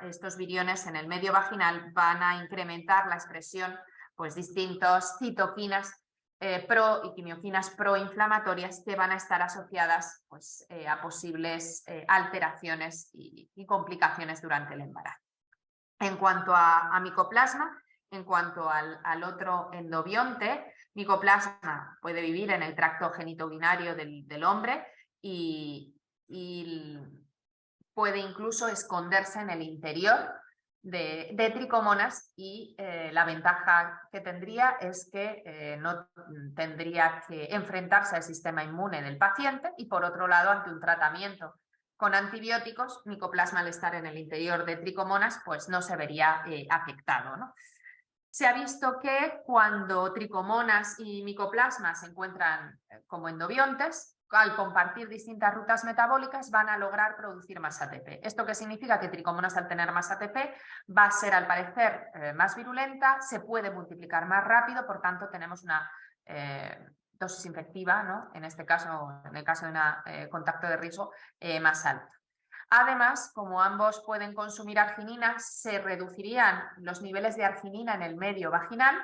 estos viriones en el medio vaginal van a incrementar la expresión, pues distintas citoquinas y quimioquinas proinflamatorias que van a estar asociadas pues, a posibles alteraciones y complicaciones durante el embarazo. En cuanto a micoplasma, en cuanto al otro endobionte, micoplasma puede vivir en el tracto genitourinario del hombre y puede incluso esconderse en el interior de tricomonas y la ventaja que tendría es que no tendría que enfrentarse al sistema inmune del paciente y por otro lado, ante un tratamiento con antibióticos, micoplasma al estar en el interior de tricomonas pues no se vería afectado, ¿no? Se ha visto que cuando tricomonas y micoplasma se encuentran como endobiontes, al compartir distintas rutas metabólicas van a lograr producir más ATP. ¿Esto qué significa? Que tricomonas al tener más ATP va a ser al parecer más virulenta, se puede multiplicar más rápido, por tanto tenemos una dosis infectiva, ¿no? En este caso, en el caso de un contacto de riesgo más alto. Además, como ambos pueden consumir arginina, se reducirían los niveles de arginina en el medio vaginal,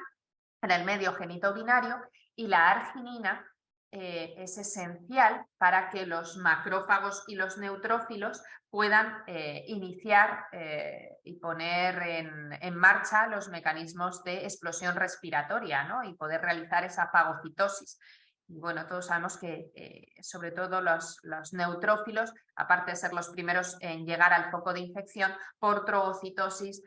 en el medio genitourinario, y la arginina es esencial para que los macrófagos y los neutrófilos puedan iniciar y poner en marcha los mecanismos de explosión respiratoria, ¿no? Y poder realizar esa fagocitosis. Y bueno, todos sabemos que sobre todo los neutrófilos, aparte de ser los primeros en llegar al foco de infección, por troocitosis,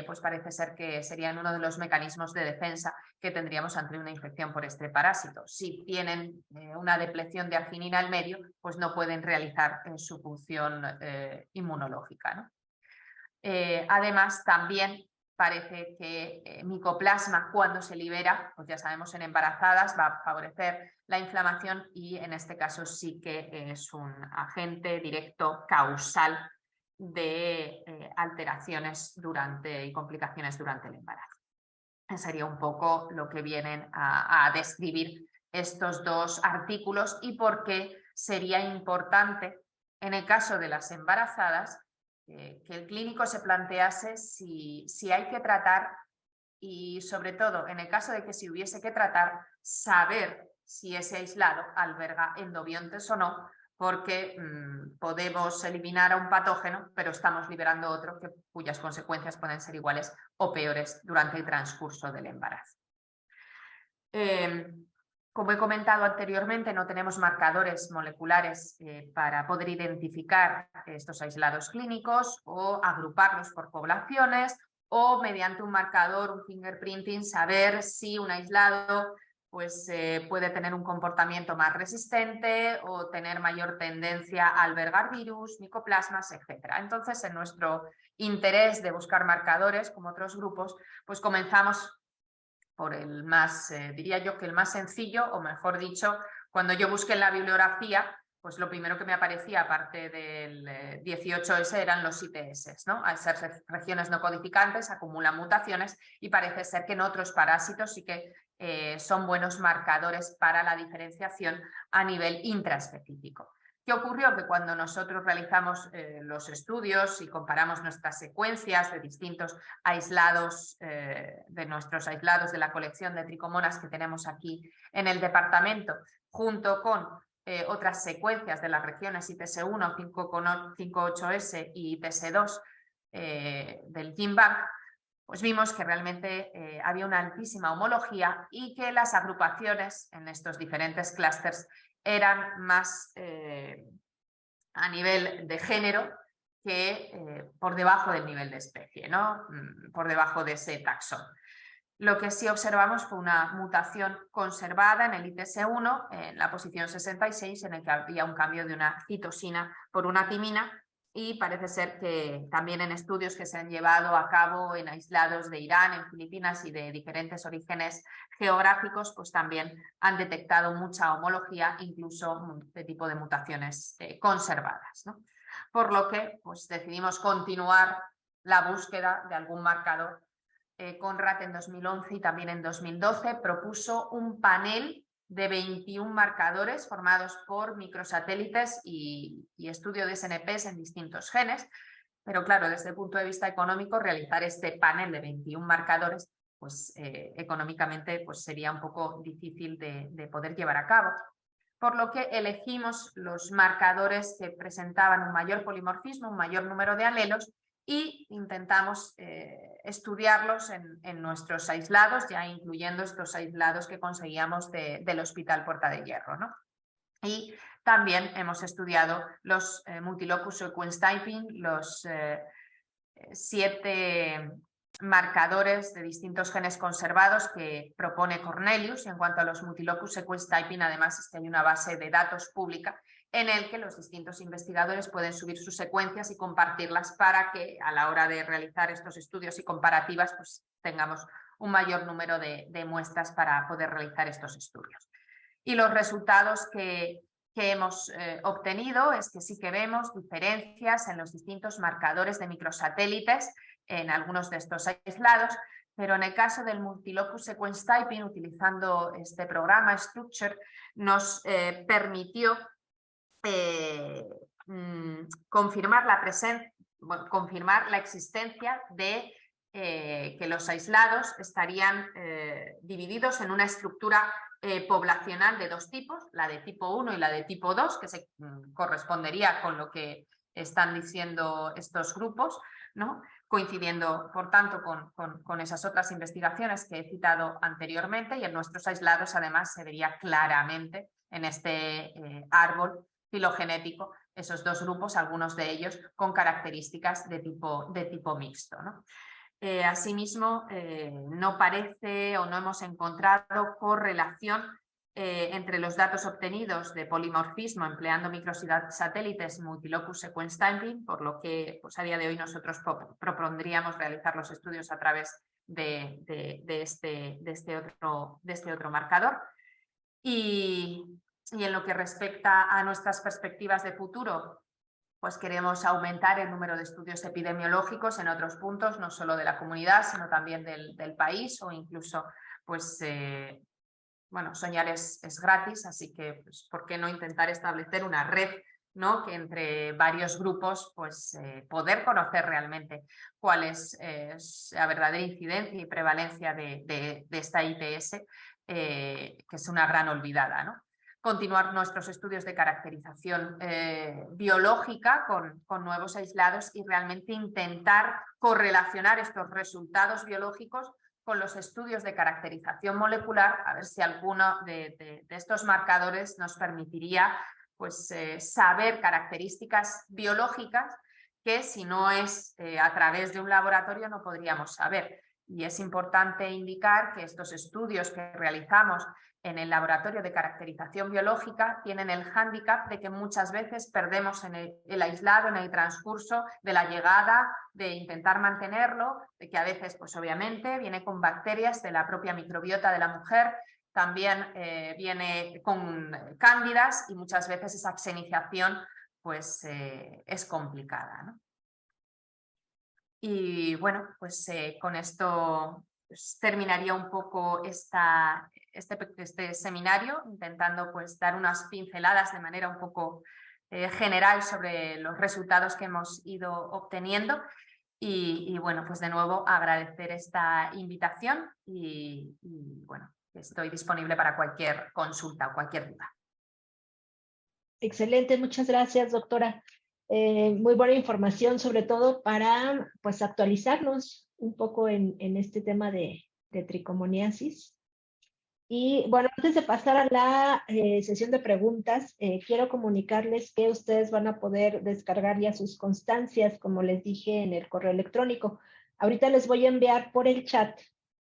pues parece ser que serían uno de los mecanismos de defensa que tendríamos ante una infección por este parásito. Si tienen una depleción de arginina al medio, pues no pueden realizar su función inmunológica, ¿no? Además, también parece que micoplasma, cuando se libera, pues ya sabemos en embarazadas, va a favorecer la inflamación y en este caso sí que es un agente directo causal de alteraciones y complicaciones durante el embarazo. Sería un poco lo que vienen a describir estos dos artículos y por qué sería importante en el caso de las embarazadas que el clínico se plantease si hay que tratar y sobre todo en el caso de que si hubiese que tratar, saber si ese aislado alberga endobiontes o no, porque podemos eliminar a un patógeno, pero estamos liberando otro cuyas consecuencias pueden ser iguales o peores durante el transcurso del embarazo. Como he comentado anteriormente, no tenemos marcadores moleculares para poder identificar estos aislados clínicos o agruparlos por poblaciones o mediante un marcador, un fingerprinting, saber si un aislado pues, puede tener un comportamiento más resistente o tener mayor tendencia a albergar virus, micoplasmas, etc. Entonces, en nuestro interés de buscar marcadores, como otros grupos, pues comenzamos por el más, diría yo que el más sencillo, o mejor dicho, cuando yo busqué en la bibliografía, pues lo primero que me aparecía, aparte del 18S, eran los ITS, ¿no? Al ser regiones no codificantes, acumulan mutaciones y parece ser que en otros parásitos sí que son buenos marcadores para la diferenciación a nivel intraespecífico. ¿Qué ocurrió? Que cuando nosotros realizamos los estudios y comparamos nuestras secuencias de distintos aislados, de nuestros aislados de la colección de tricomonas que tenemos aquí en el departamento, junto con otras secuencias de las regiones ITS1, 5,8S y ITS2 del GenBank, pues vimos que realmente había una altísima homología y que las agrupaciones en estos diferentes clústeres eran más a nivel de género que por debajo del nivel de especie, ¿no? Por debajo de ese taxón. Lo que sí observamos fue una mutación conservada en el ITS1, en la posición 66, en el que había un cambio de una citosina por una timina, y parece ser que también en estudios que se han llevado a cabo en aislados de Irán, en Filipinas y de diferentes orígenes geográficos, pues también han detectado mucha homología, incluso de tipo de mutaciones conservadas, ¿no? Por lo que pues, decidimos continuar la búsqueda de algún marcador. Conrad en 2011 y también en 2012 propuso un panel de 21 marcadores formados por microsatélites y estudio de SNPs en distintos genes, pero claro, desde el punto de vista económico, realizar este panel de 21 marcadores, pues económicamente pues, sería un poco difícil de poder llevar a cabo. Por lo que elegimos los marcadores que presentaban un mayor polimorfismo, un mayor número de alelos, y intentamos estudiarlos en nuestros aislados, ya incluyendo estos aislados que conseguíamos del Hospital Puerta de Hierro, ¿no? Y también hemos estudiado los multilocus sequence typing, los 7 marcadores de distintos genes conservados que propone Cornelius. Y en cuanto a los multilocus sequence typing, además es que hay una base de datos pública en el que los distintos investigadores pueden subir sus secuencias y compartirlas para que a la hora de realizar estos estudios y comparativas pues tengamos un mayor número de muestras para poder realizar estos estudios. Y los resultados que hemos obtenido es que sí que vemos diferencias en los distintos marcadores de microsatélites en algunos de estos aislados, pero en el caso del multilocus sequence typing, utilizando este programa Structure, nos permitió confirmar la existencia de que los aislados estarían divididos en una estructura poblacional de dos tipos, la de tipo 1 y la de tipo 2, que se correspondería con lo que están diciendo estos grupos, ¿no? Coincidiendo, por tanto, con esas otras investigaciones que he citado anteriormente, y en nuestros aislados, además, se vería claramente en este árbol filogenético esos dos grupos, algunos de ellos con características de tipo mixto, ¿no? Asimismo, no parece o no hemos encontrado correlación entre los datos obtenidos de polimorfismo empleando microsatélites multilocus sequence typing, por lo que pues, a día de hoy nosotros propondríamos realizar los estudios a través de este otro marcador. Y en lo que respecta a nuestras perspectivas de futuro, pues queremos aumentar el número de estudios epidemiológicos en otros puntos, no solo de la comunidad, sino también del país, o incluso, pues, bueno, soñar es gratis, así que, pues, ¿por qué no intentar establecer una red, ¿no? Que entre varios grupos, pues, poder conocer realmente cuál es la verdadera incidencia y prevalencia de esta ITS, que es una gran olvidada, ¿no? Continuar nuestros estudios de caracterización biológica con nuevos aislados y realmente intentar correlacionar estos resultados biológicos con los estudios de caracterización molecular, a ver si alguno de estos marcadores nos permitiría pues, saber características biológicas que si no es a través de un laboratorio no podríamos saber. Y es importante indicar que estos estudios que realizamos en el laboratorio de caracterización biológica tienen el hándicap de que muchas veces perdemos en el aislado, en el transcurso de la llegada, de intentar mantenerlo, de que a veces, pues obviamente, viene con bacterias de la propia microbiota de la mujer, también viene con cándidas y muchas veces esa xenización pues, es complicada, ¿no? Y bueno, pues con esto pues, terminaría un poco este seminario, intentando pues, dar unas pinceladas de manera un poco general sobre los resultados que hemos ido obteniendo. Y bueno, pues de nuevo agradecer esta invitación y bueno, estoy disponible para cualquier consulta o cualquier duda. Excelente, muchas gracias, doctora. Muy buena información, sobre todo para pues, actualizarnos un poco en este tema de tricomoniasis. Y bueno, antes de pasar a la sesión de preguntas, quiero comunicarles que ustedes van a poder descargar ya sus constancias, como les dije en el correo electrónico. Ahorita les voy a enviar por el chat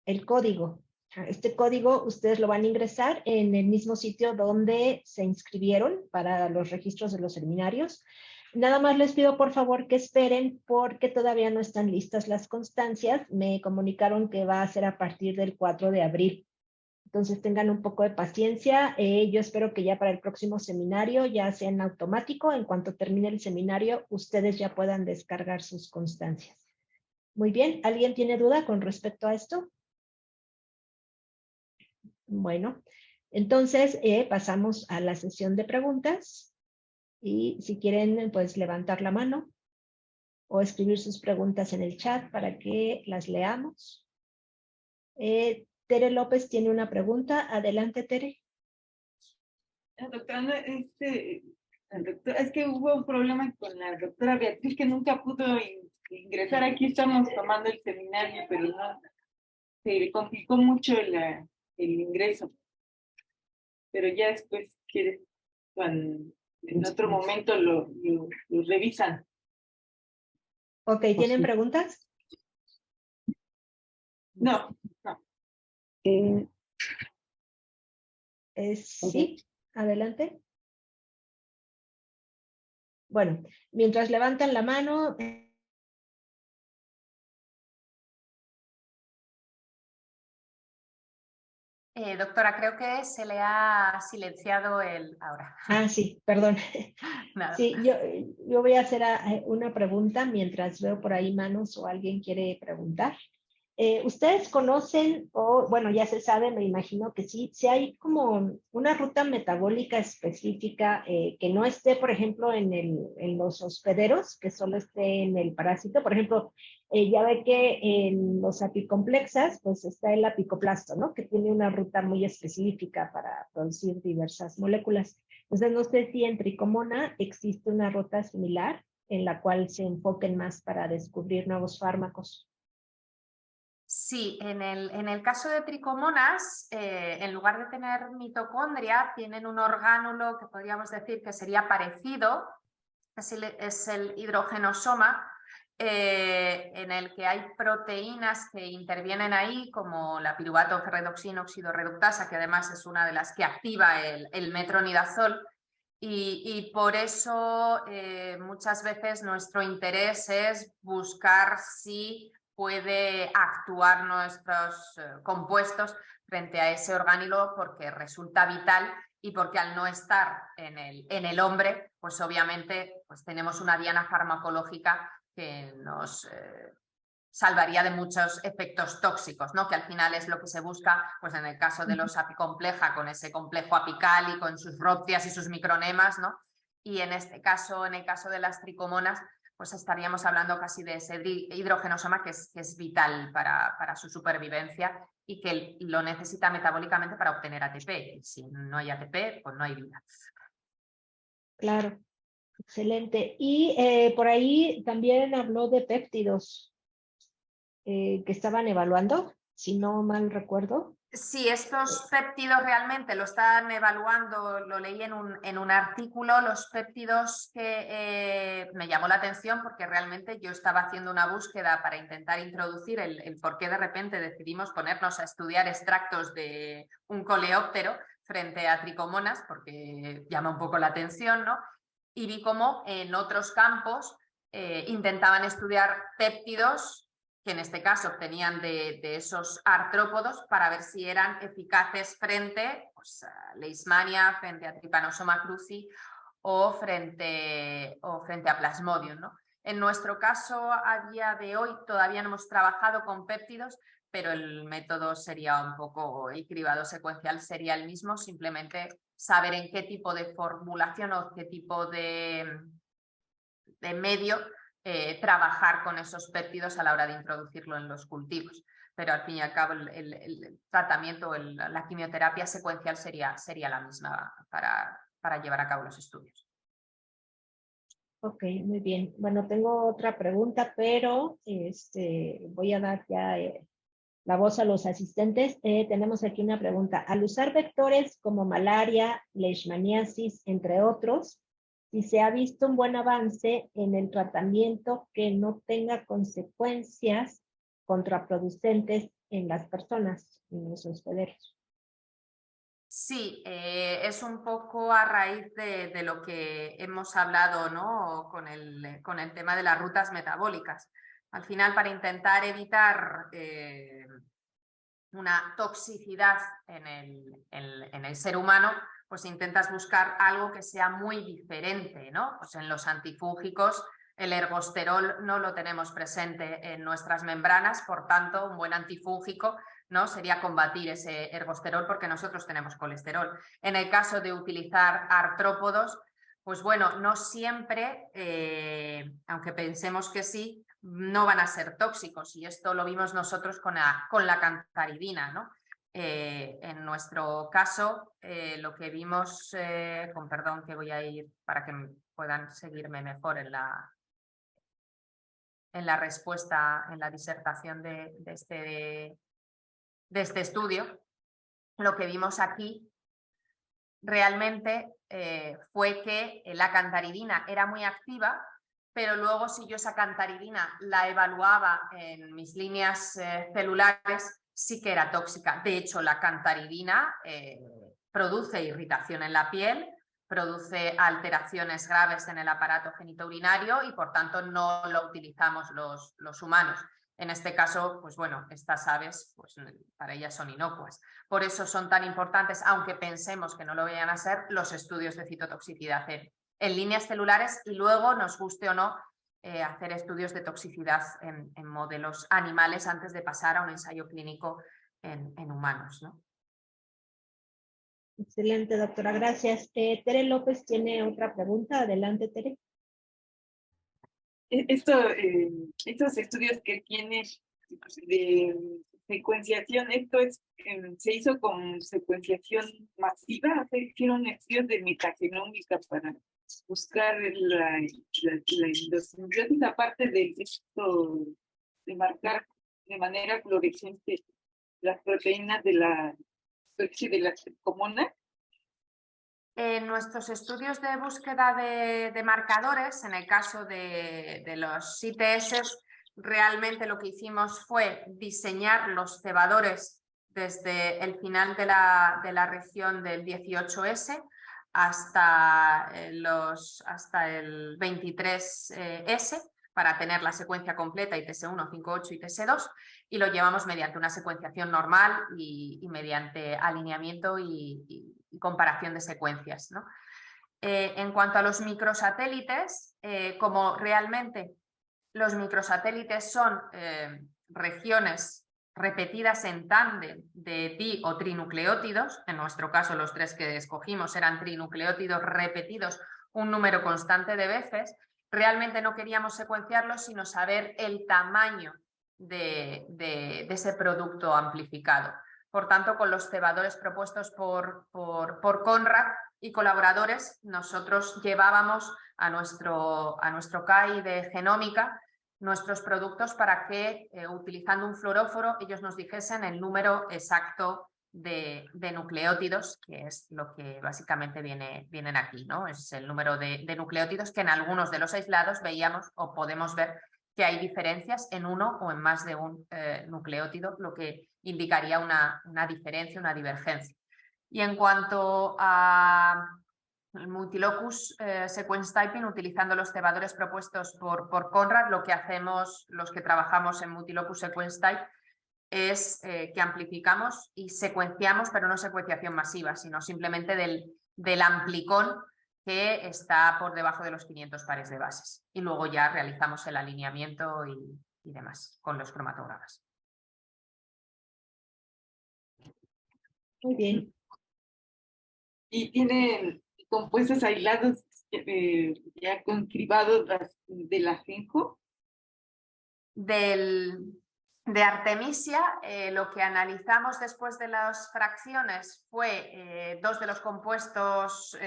el código. Este código ustedes lo van a ingresar en el mismo sitio donde se inscribieron para los registros de los seminarios. Nada más les pido por favor que esperen porque todavía no están listas las constancias. Me comunicaron que va a ser a partir del 4 de abril. Entonces tengan un poco de paciencia. Yo espero que ya para el próximo seminario ya sea en automático. En cuanto termine el seminario, ustedes ya puedan descargar sus constancias. Muy bien. ¿Alguien tiene duda con respecto a esto? Bueno, entonces pasamos a la sesión de preguntas. Y si quieren, pues levantar la mano o escribir sus preguntas en el chat para que las leamos. Tere López tiene una pregunta. Adelante, Tere. Doctora, es que hubo un problema con la doctora Beatriz que nunca pudo ingresar. Aquí estamos tomando el seminario, pero no, se complicó mucho el ingreso. Pero ya después quiere, en otro momento lo revisan. Ok, ¿tienen preguntas? No. Sí, adelante. Bueno, mientras levantan la mano... Doctora, creo que se le ha silenciado el ahora. Ah, sí, perdón. Nada. Sí, yo voy a hacer una pregunta mientras veo por ahí manos o alguien quiere preguntar. ¿Ustedes conocen, o bueno, ya se sabe, me imagino que sí, si hay como una ruta metabólica específica que no esté, por ejemplo, en los hospederos, que solo esté en el parásito? Por ejemplo, ya ve que en los apicomplexas, pues está el apicoplasto, ¿no? Que tiene una ruta muy específica para producir diversas moléculas. Entonces, no sé si en Tricomona existe una ruta similar en la cual se enfoquen más para descubrir nuevos fármacos. Sí, en el caso de tricomonas, en lugar de tener mitocondria, tienen un orgánulo que podríamos decir que sería parecido, es el hidrogenosoma, en el que hay proteínas que intervienen ahí, como la piruvato ferredoxina oxidorreductasa, que además es una de las que activa el metronidazol. Y por eso muchas veces nuestro interés es buscar si puede actuar nuestros compuestos frente a ese orgánulo, porque resulta vital y porque al no estar en el hombre, pues obviamente pues tenemos una diana farmacológica que nos salvaría de muchos efectos tóxicos, ¿no? Que al final es lo que se busca, pues en el caso de los apicompleja, con ese complejo apical y con sus rhoptias y sus micronemas, ¿no? Y en este caso, en el caso de las tricomonas, pues estaríamos hablando casi de ese hidrogenosoma que es vital para su supervivencia y que lo necesita metabólicamente para obtener ATP. Y si no hay ATP, pues no hay vida. Claro, excelente. Y por ahí también habló de péptidos que estaban evaluando, si no mal recuerdo. Sí, estos péptidos realmente lo están evaluando, lo leí en un artículo, los péptidos que me llamó la atención porque realmente yo estaba haciendo una búsqueda para intentar introducir el por qué de repente decidimos ponernos a estudiar extractos de un coleóptero frente a tricomonas, porque llama un poco la atención, ¿no? Y vi cómo en otros campos intentaban estudiar péptidos que en este caso obtenían de esos artrópodos para ver si eran eficaces frente pues, a Leishmania, frente a Trypanosoma cruzi o frente a Plasmodium, ¿no? En nuestro caso, a día de hoy, todavía no hemos trabajado con péptidos, pero el método sería un poco, el cribado secuencial sería el mismo, simplemente saber en qué tipo de formulación o qué tipo de medio trabajar con esos péptidos a la hora de introducirlo en los cultivos. Pero al fin y al cabo el tratamiento, la quimioterapia secuencial sería la misma para llevar a cabo los estudios. Ok, muy bien. Bueno, tengo otra pregunta, pero voy a dar ya la voz a los asistentes. Tenemos aquí una pregunta. Al usar vectores como malaria, leishmaniasis, entre otros, si se ha visto un buen avance en el tratamiento que no tenga consecuencias contraproducentes en las personas, en los hospederos. Sí, es un poco a raíz de lo que hemos hablado, ¿no? con el tema de las rutas metabólicas. Al final, para intentar evitar una toxicidad en el ser humano, pues intentas buscar algo que sea muy diferente, ¿no? Pues en los antifúngicos el ergosterol no lo tenemos presente en nuestras membranas, por tanto, un buen antifúngico, ¿no? Sería combatir ese ergosterol porque nosotros tenemos colesterol. En el caso de utilizar artrópodos, pues bueno, no siempre, aunque pensemos que sí, no van a ser tóxicos, y esto lo vimos nosotros con la cantaridina, ¿no? En nuestro caso, lo que vimos, con perdón que voy a ir para que puedan seguirme mejor en la respuesta, en la disertación de este estudio, lo que vimos aquí realmente fue que la cantaridina era muy activa, pero luego si yo esa cantaridina la evaluaba en mis líneas celulares, sí que era tóxica. De hecho, la cantaridina produce irritación en la piel, produce alteraciones graves en el aparato genitourinario y por tanto no lo utilizamos los humanos. En este caso, pues bueno, estas aves, pues para ellas son inocuas. Por eso son tan importantes, aunque pensemos que no lo vayan a ser, los estudios de citotoxicidad en líneas celulares, y luego, nos guste o no, hacer estudios de toxicidad en modelos animales antes de pasar a un ensayo clínico en humanos, ¿no? Excelente, doctora, gracias. Tere López tiene otra pregunta. Adelante, Tere. Estos estudios que tiene de secuenciación, se hizo con secuenciación masiva, se hicieron estudios de metagenómica para buscar la idiosincrasia, aparte de esto, de marcar de manera fluorescente las proteínas de la tricomona. En nuestros estudios de búsqueda de marcadores, en el caso de los ITS, realmente lo que hicimos fue diseñar los cebadores desde el final de la región del 18S hasta el 23S para tener la secuencia completa ITS1, 5.8 y ITS2, y lo llevamos mediante una secuenciación normal y mediante alineamiento y comparación de secuencias, ¿no? En cuanto a los microsatélites, como realmente los microsatélites son regiones repetidas en tándem de di o trinucleótidos, en nuestro caso los 3 que escogimos eran trinucleótidos repetidos un número constante de veces, realmente no queríamos secuenciarlos sino saber el tamaño de ese producto amplificado. Por tanto, con los cebadores propuestos por Conrad y colaboradores, nosotros llevábamos a nuestro CAI de genómica nuestros productos para que, utilizando un fluoróforo, ellos nos dijesen el número exacto de nucleótidos, que es lo que básicamente vienen aquí, ¿no? Es el número de nucleótidos que en algunos de los aislados veíamos o podemos ver que hay diferencias en uno o en más de un nucleótido, lo que indicaría una diferencia, una divergencia. Y en cuanto a el multilocus sequence typing, utilizando los cebadores propuestos por Conrad, lo que hacemos los que trabajamos en multilocus sequence type es que amplificamos y secuenciamos, pero no secuenciación masiva, sino simplemente del amplicón que está por debajo de los 500 pares de bases. Y luego ya realizamos el alineamiento y demás con los cromatogramas. Muy bien. Y tienen compuestos aislados ya con cribados de la Genco. De Artemisia, lo que analizamos después de las fracciones fue 2 de los compuestos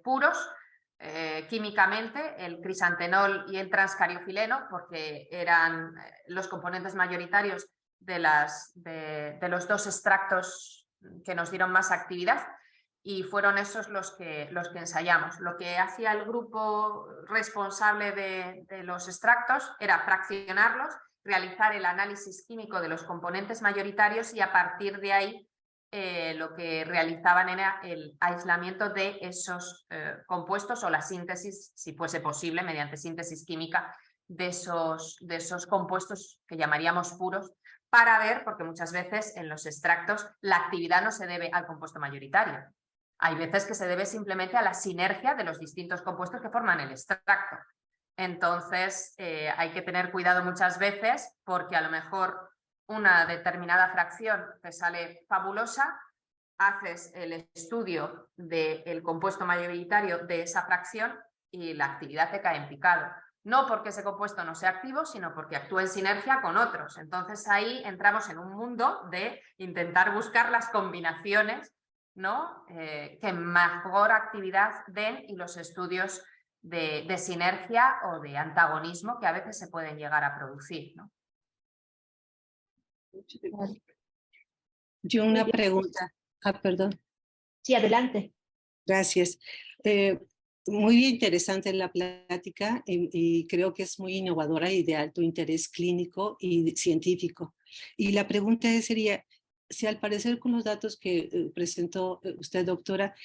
puros químicamente, el crisantenol y el transcariofileno, porque eran los componentes mayoritarios de los 2 extractos que nos dieron más actividad, y fueron esos los que ensayamos. Lo que hacía el grupo responsable de los extractos era fraccionarlos, realizar el análisis químico de los componentes mayoritarios y a partir de ahí lo que realizaban era el aislamiento de esos compuestos o la síntesis, si fuese posible, mediante síntesis química de esos compuestos que llamaríamos puros, para ver, porque muchas veces en los extractos la actividad no se debe al compuesto mayoritario. Hay veces que se debe simplemente a la sinergia de los distintos compuestos que forman el extracto. Entonces, hay que tener cuidado muchas veces porque a lo mejor una determinada fracción te sale fabulosa, haces el estudio del compuesto mayoritario de esa fracción y la actividad te cae en picado. No porque ese compuesto no sea activo, sino porque actúa en sinergia con otros. Entonces ahí entramos en un mundo de intentar buscar las combinaciones, ¿no? Que mejor actividad den y los estudios de sinergia o de antagonismo que a veces se pueden llegar a producir, ¿no? Yo una pregunta. Perdón. Sí, adelante. Gracias. Muy interesante la plática y creo que es muy innovadora y de alto interés clínico y científico. Y la pregunta sería, si al parecer con los datos que presentó usted, doctora,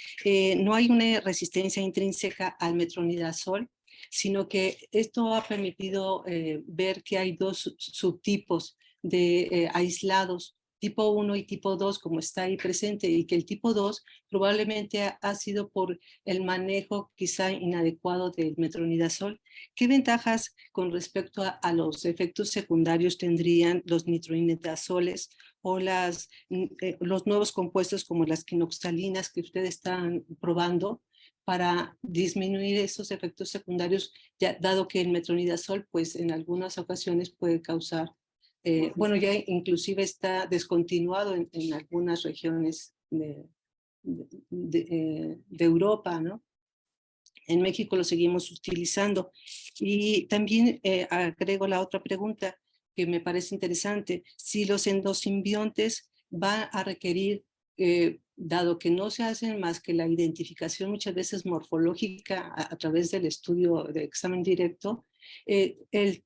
no hay una resistencia intrínseca al metronidazol, sino que esto ha permitido ver que hay 2 subtipos de aislados tipo 1 y tipo 2, como está ahí presente, y que el tipo 2 probablemente ha sido por el manejo quizá inadecuado del metronidazol. ¿Qué ventajas con respecto a los efectos secundarios tendrían los nitroimidazoles o los nuevos compuestos como las quinoxalinas que ustedes están probando para disminuir esos efectos secundarios, ya, dado que el metronidazol pues en algunas ocasiones puede causar, bueno, ya inclusive está descontinuado en algunas regiones de Europa, ¿no? En México lo seguimos utilizando. Y también agrego la otra pregunta que me parece interesante. Si los endosimbiontes van a requerir, dado que no se hacen más que la identificación muchas veces morfológica a través del estudio de examen directo,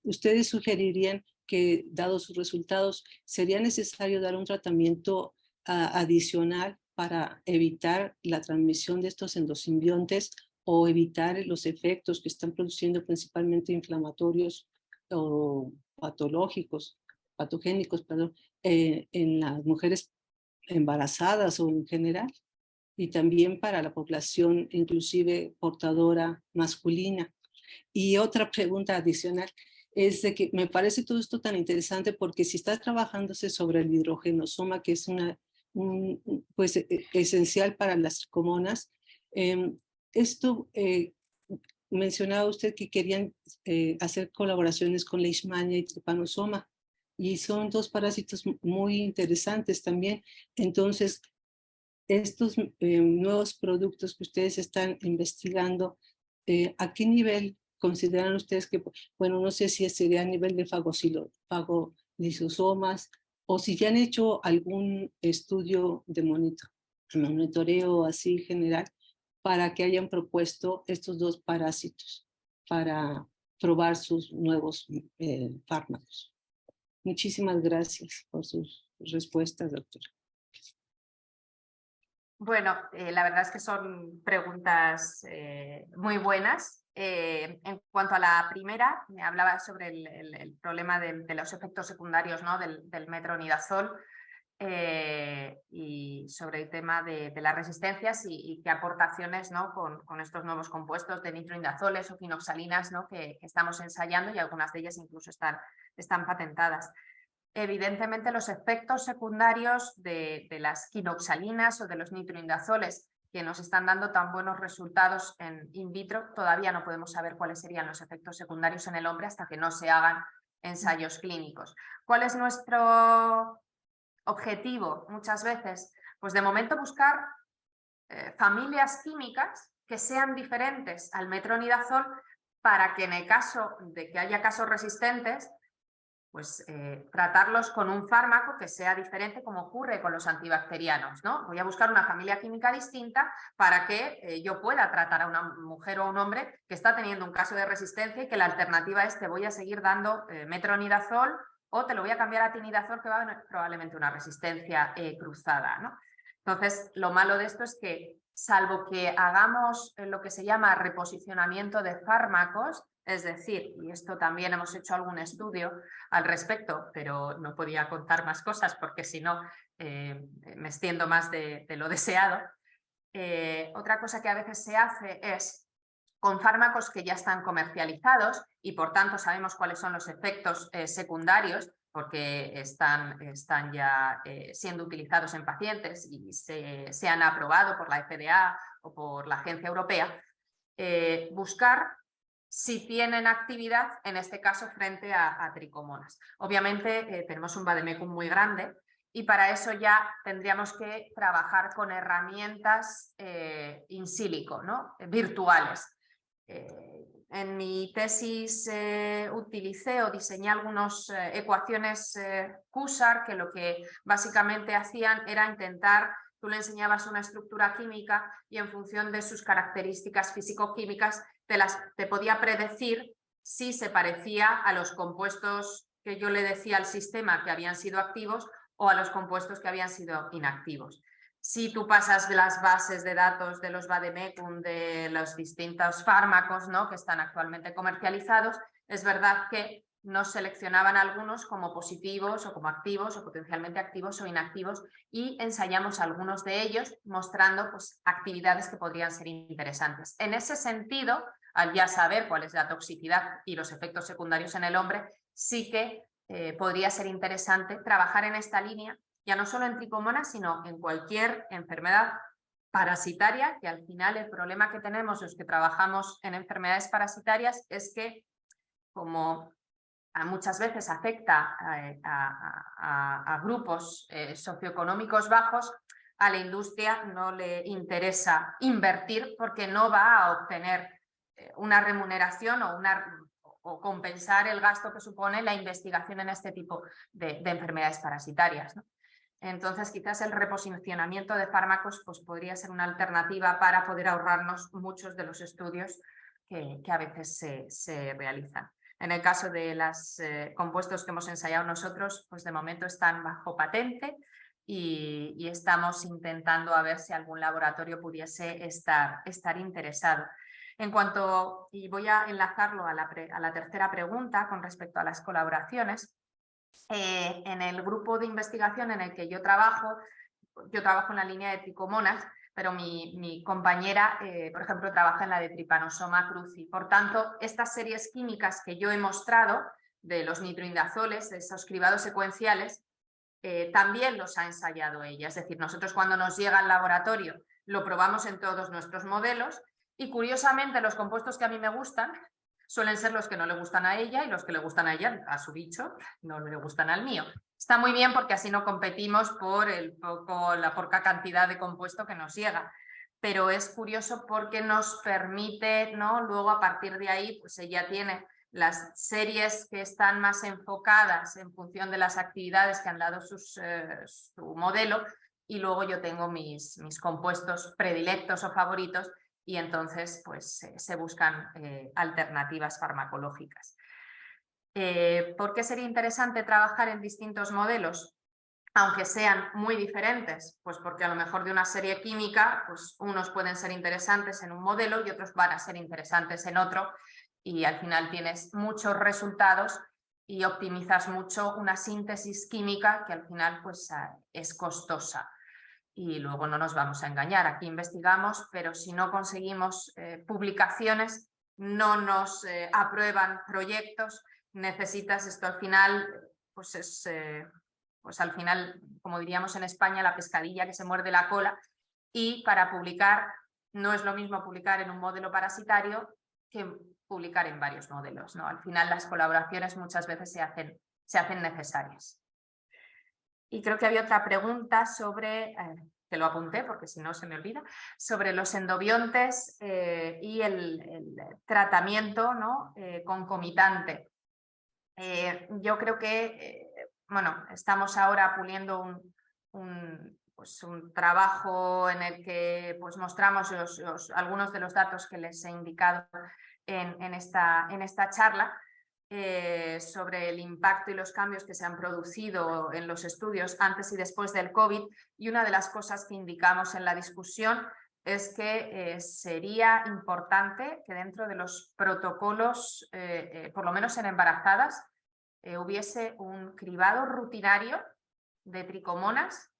ustedes sugerirían que, dados sus resultados, sería necesario dar un tratamiento adicional para evitar la transmisión de estos endosimbiontes o evitar los efectos que están produciendo principalmente inflamatorios o patogénicos, perdón, en las mujeres embarazadas o en general, y también para la población inclusive portadora masculina. Y otra pregunta adicional es de que me parece todo esto tan interesante porque si está trabajándose sobre el hidrogenosoma, que es pues, esencial para las tricomonas, esto mencionaba usted que querían hacer colaboraciones con Leishmania y Trypanosoma, y son dos parásitos muy interesantes también. Entonces, estos nuevos productos que ustedes están investigando, ¿a qué nivel consideran ustedes que, bueno, no sé si sería a nivel de fagolisosomas o si ya han hecho algún estudio de monitoreo así general para que hayan propuesto estos dos parásitos para probar sus nuevos fármacos? Muchísimas gracias por sus respuestas, doctora. Bueno, la verdad es que son preguntas muy buenas. En cuanto a la primera, me hablaba sobre el problema de los efectos secundarios, ¿no? del metronidazol y sobre el tema de las resistencias y qué aportaciones, ¿no? con estos nuevos compuestos de nitroimidazoles o quinoxalinas, ¿no? que estamos ensayando, y algunas de ellas incluso están patentadas. Evidentemente, los efectos secundarios de las quinoxalinas o de los nitroimidazoles que nos están dando tan buenos resultados en in vitro, todavía no podemos saber cuáles serían los efectos secundarios en el hombre hasta que no se hagan ensayos clínicos. ¿Cuál es nuestro objetivo muchas veces? Pues de momento buscar familias químicas que sean diferentes al metronidazol para que en el caso de que haya casos resistentes, pues tratarlos con un fármaco que sea diferente, como ocurre con los antibacterianos, ¿no? Voy a buscar una familia química distinta para que yo pueda tratar a una mujer o a un hombre que está teniendo un caso de resistencia y que la alternativa es: te voy a seguir dando metronidazol o te lo voy a cambiar a tinidazol, que va a haber probablemente una resistencia cruzada, ¿no? Entonces, lo malo de esto es que, salvo que hagamos lo que se llama reposicionamiento de fármacos, es decir, y esto también hemos hecho algún estudio al respecto, pero no podía contar más cosas porque si no me extiendo más de lo deseado. Otra cosa que a veces se hace es con fármacos que ya están comercializados y por tanto sabemos cuáles son los efectos secundarios, porque están ya siendo utilizados en pacientes y se han aprobado por la FDA o por la Agencia Europea, buscar si tienen actividad, en este caso, frente a tricomonas. Obviamente tenemos un vademecum muy grande y para eso ya tendríamos que trabajar con herramientas in silico, ¿no? Virtuales. En mi tesis utilicé o diseñé algunas ecuaciones Cusar que lo que básicamente hacían era intentar, tú le enseñabas una estructura química y en función de sus características físico-químicas te podía predecir si se parecía a los compuestos que yo le decía al sistema que habían sido activos o a los compuestos que habían sido inactivos. Si tú pasas las bases de datos de los vademecum, de los distintos fármacos, ¿no? que están actualmente comercializados, es verdad que nos seleccionaban algunos como positivos o como activos o potencialmente activos o inactivos y ensayamos algunos de ellos mostrando pues, actividades que podrían ser interesantes. En ese sentido, al ya saber cuál es la toxicidad y los efectos secundarios en el hombre, sí que podría ser interesante trabajar en esta línea, ya no solo en tricomonas, sino en cualquier enfermedad parasitaria, que al final el problema que tenemos los que trabajamos en enfermedades parasitarias es que como muchas veces afecta a grupos socioeconómicos bajos, a la industria no le interesa invertir porque no va a obtener una remuneración o compensar el gasto que supone la investigación en este tipo de enfermedades parasitarias, ¿no? Entonces, quizás el reposicionamiento de fármacos pues, podría ser una alternativa para poder ahorrarnos muchos de los estudios que a veces se realizan. En el caso de los compuestos que hemos ensayado nosotros, pues de momento están bajo patente y estamos intentando a ver si algún laboratorio pudiese estar interesado. En cuanto, y voy a enlazarlo a la tercera pregunta con respecto a las colaboraciones, en el grupo de investigación en el que yo trabajo en la línea de tricomonas, pero mi compañera, por ejemplo, trabaja en la de Trypanosoma cruzi. Por tanto, estas series químicas que yo he mostrado de los nitroindazoles, de esos cribados secuenciales, también los ha ensayado ella. Es decir, nosotros cuando nos llega al laboratorio lo probamos en todos nuestros modelos y curiosamente los compuestos que a mí me gustan suelen ser los que no le gustan a ella y los que le gustan a ella, a su bicho, no le gustan al mío. Está muy bien porque así no competimos por la poca cantidad de compuesto que nos llega. Pero es curioso porque nos permite, ¿no? Luego a partir de ahí, pues ella tiene las series que están más enfocadas en función de las actividades que han dado su modelo y luego yo tengo mis compuestos predilectos o favoritos y entonces pues se buscan alternativas farmacológicas. ¿Por qué sería interesante trabajar en distintos modelos? Aunque sean muy diferentes, pues porque a lo mejor de una serie química, pues unos pueden ser interesantes en un modelo y otros van a ser interesantes en otro y al final tienes muchos resultados y optimizas mucho una síntesis química que al final pues es costosa. Y luego no nos vamos a engañar, aquí investigamos, pero si no conseguimos publicaciones, no nos aprueban proyectos, necesitas esto al final, pues al final, como diríamos en España, la pescadilla que se muerde la cola y para publicar no es lo mismo publicar en un modelo parasitario que publicar en varios modelos, ¿no? Al final las colaboraciones muchas veces se hacen necesarias. Y creo que había otra pregunta sobre, que lo apunté porque si no se me olvida, sobre los endobiontes y el tratamiento, ¿no? Concomitante. Yo creo que bueno, estamos ahora puliendo un trabajo en el que pues, mostramos algunos de los datos que les he indicado en esta charla. Sobre el impacto y los cambios que se han producido en los estudios antes y después del COVID y una de las cosas que indicamos en la discusión es que sería importante que dentro de los protocolos, por lo menos en embarazadas, hubiese un cribado rutinario de tricomonas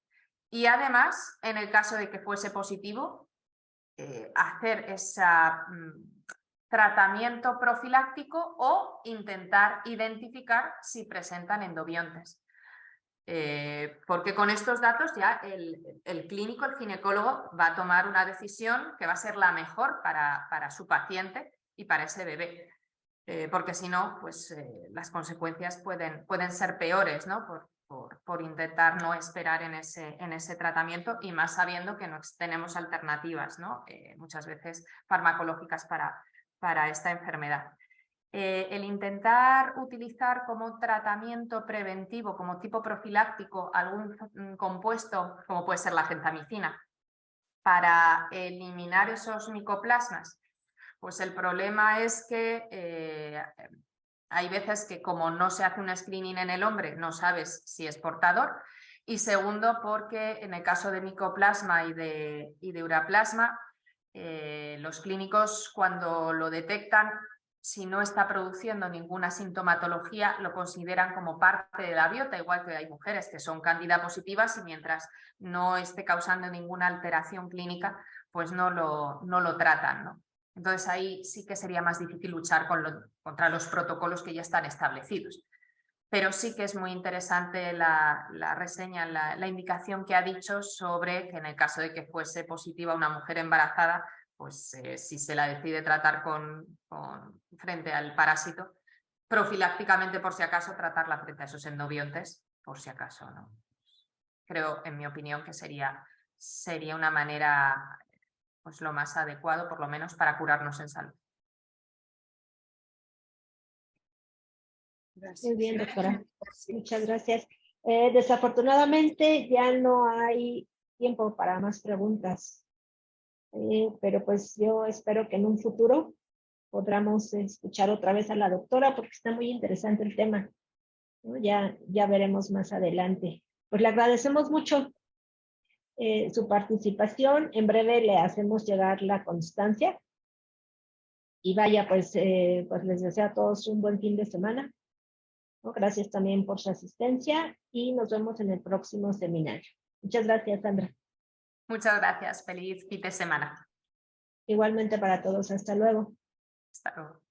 y además, en el caso de que fuese positivo, hacer esa tratamiento profiláctico o intentar identificar si presentan endobiontes. Porque con estos datos ya el clínico, el ginecólogo, va a tomar una decisión que va a ser la mejor para su paciente y para ese bebé. Porque si no, pues las consecuencias pueden ser peores, ¿no? Por intentar no esperar en ese tratamiento y más sabiendo que no tenemos alternativas, ¿no? Muchas veces farmacológicas para esta enfermedad. El intentar utilizar como tratamiento preventivo, como tipo profiláctico, algún compuesto, como puede ser la gentamicina, para eliminar esos micoplasmas, pues el problema es que hay veces que como no se hace un screening en el hombre, no sabes si es portador. Y segundo, porque en el caso de micoplasma y de uraplasma, los clínicos cuando lo detectan si no está produciendo ninguna sintomatología, lo consideran como parte de la biota, igual que hay mujeres que son cándida positivas y mientras no esté causando ninguna alteración clínica, pues no lo tratan, ¿no? Entonces ahí sí que sería más difícil luchar contra los protocolos que ya están establecidos. Pero sí que es muy interesante la reseña, la indicación que ha dicho sobre que en el caso de que fuese positiva una mujer embarazada, pues si se la decide tratar frente al parásito, profilácticamente por si acaso tratarla frente a esos endobiontes, por si acaso, ¿no? Creo, en mi opinión, que sería una manera pues lo más adecuado, por lo menos, para curarnos en salud. Muy bien, doctora. Muchas gracias. Desafortunadamente ya no hay tiempo para más preguntas, pero pues yo espero que en un futuro podamos escuchar otra vez a la doctora porque está muy interesante el tema, ¿no? Ya veremos más adelante. Pues le agradecemos mucho su participación. En breve le hacemos llegar la constancia. Y vaya, pues les deseo a todos un buen fin de semana. ¿No? Gracias también por su asistencia y nos vemos en el próximo seminario. Muchas gracias, Sandra. Muchas gracias. Feliz fin de semana. Igualmente para todos. Hasta luego. Hasta luego.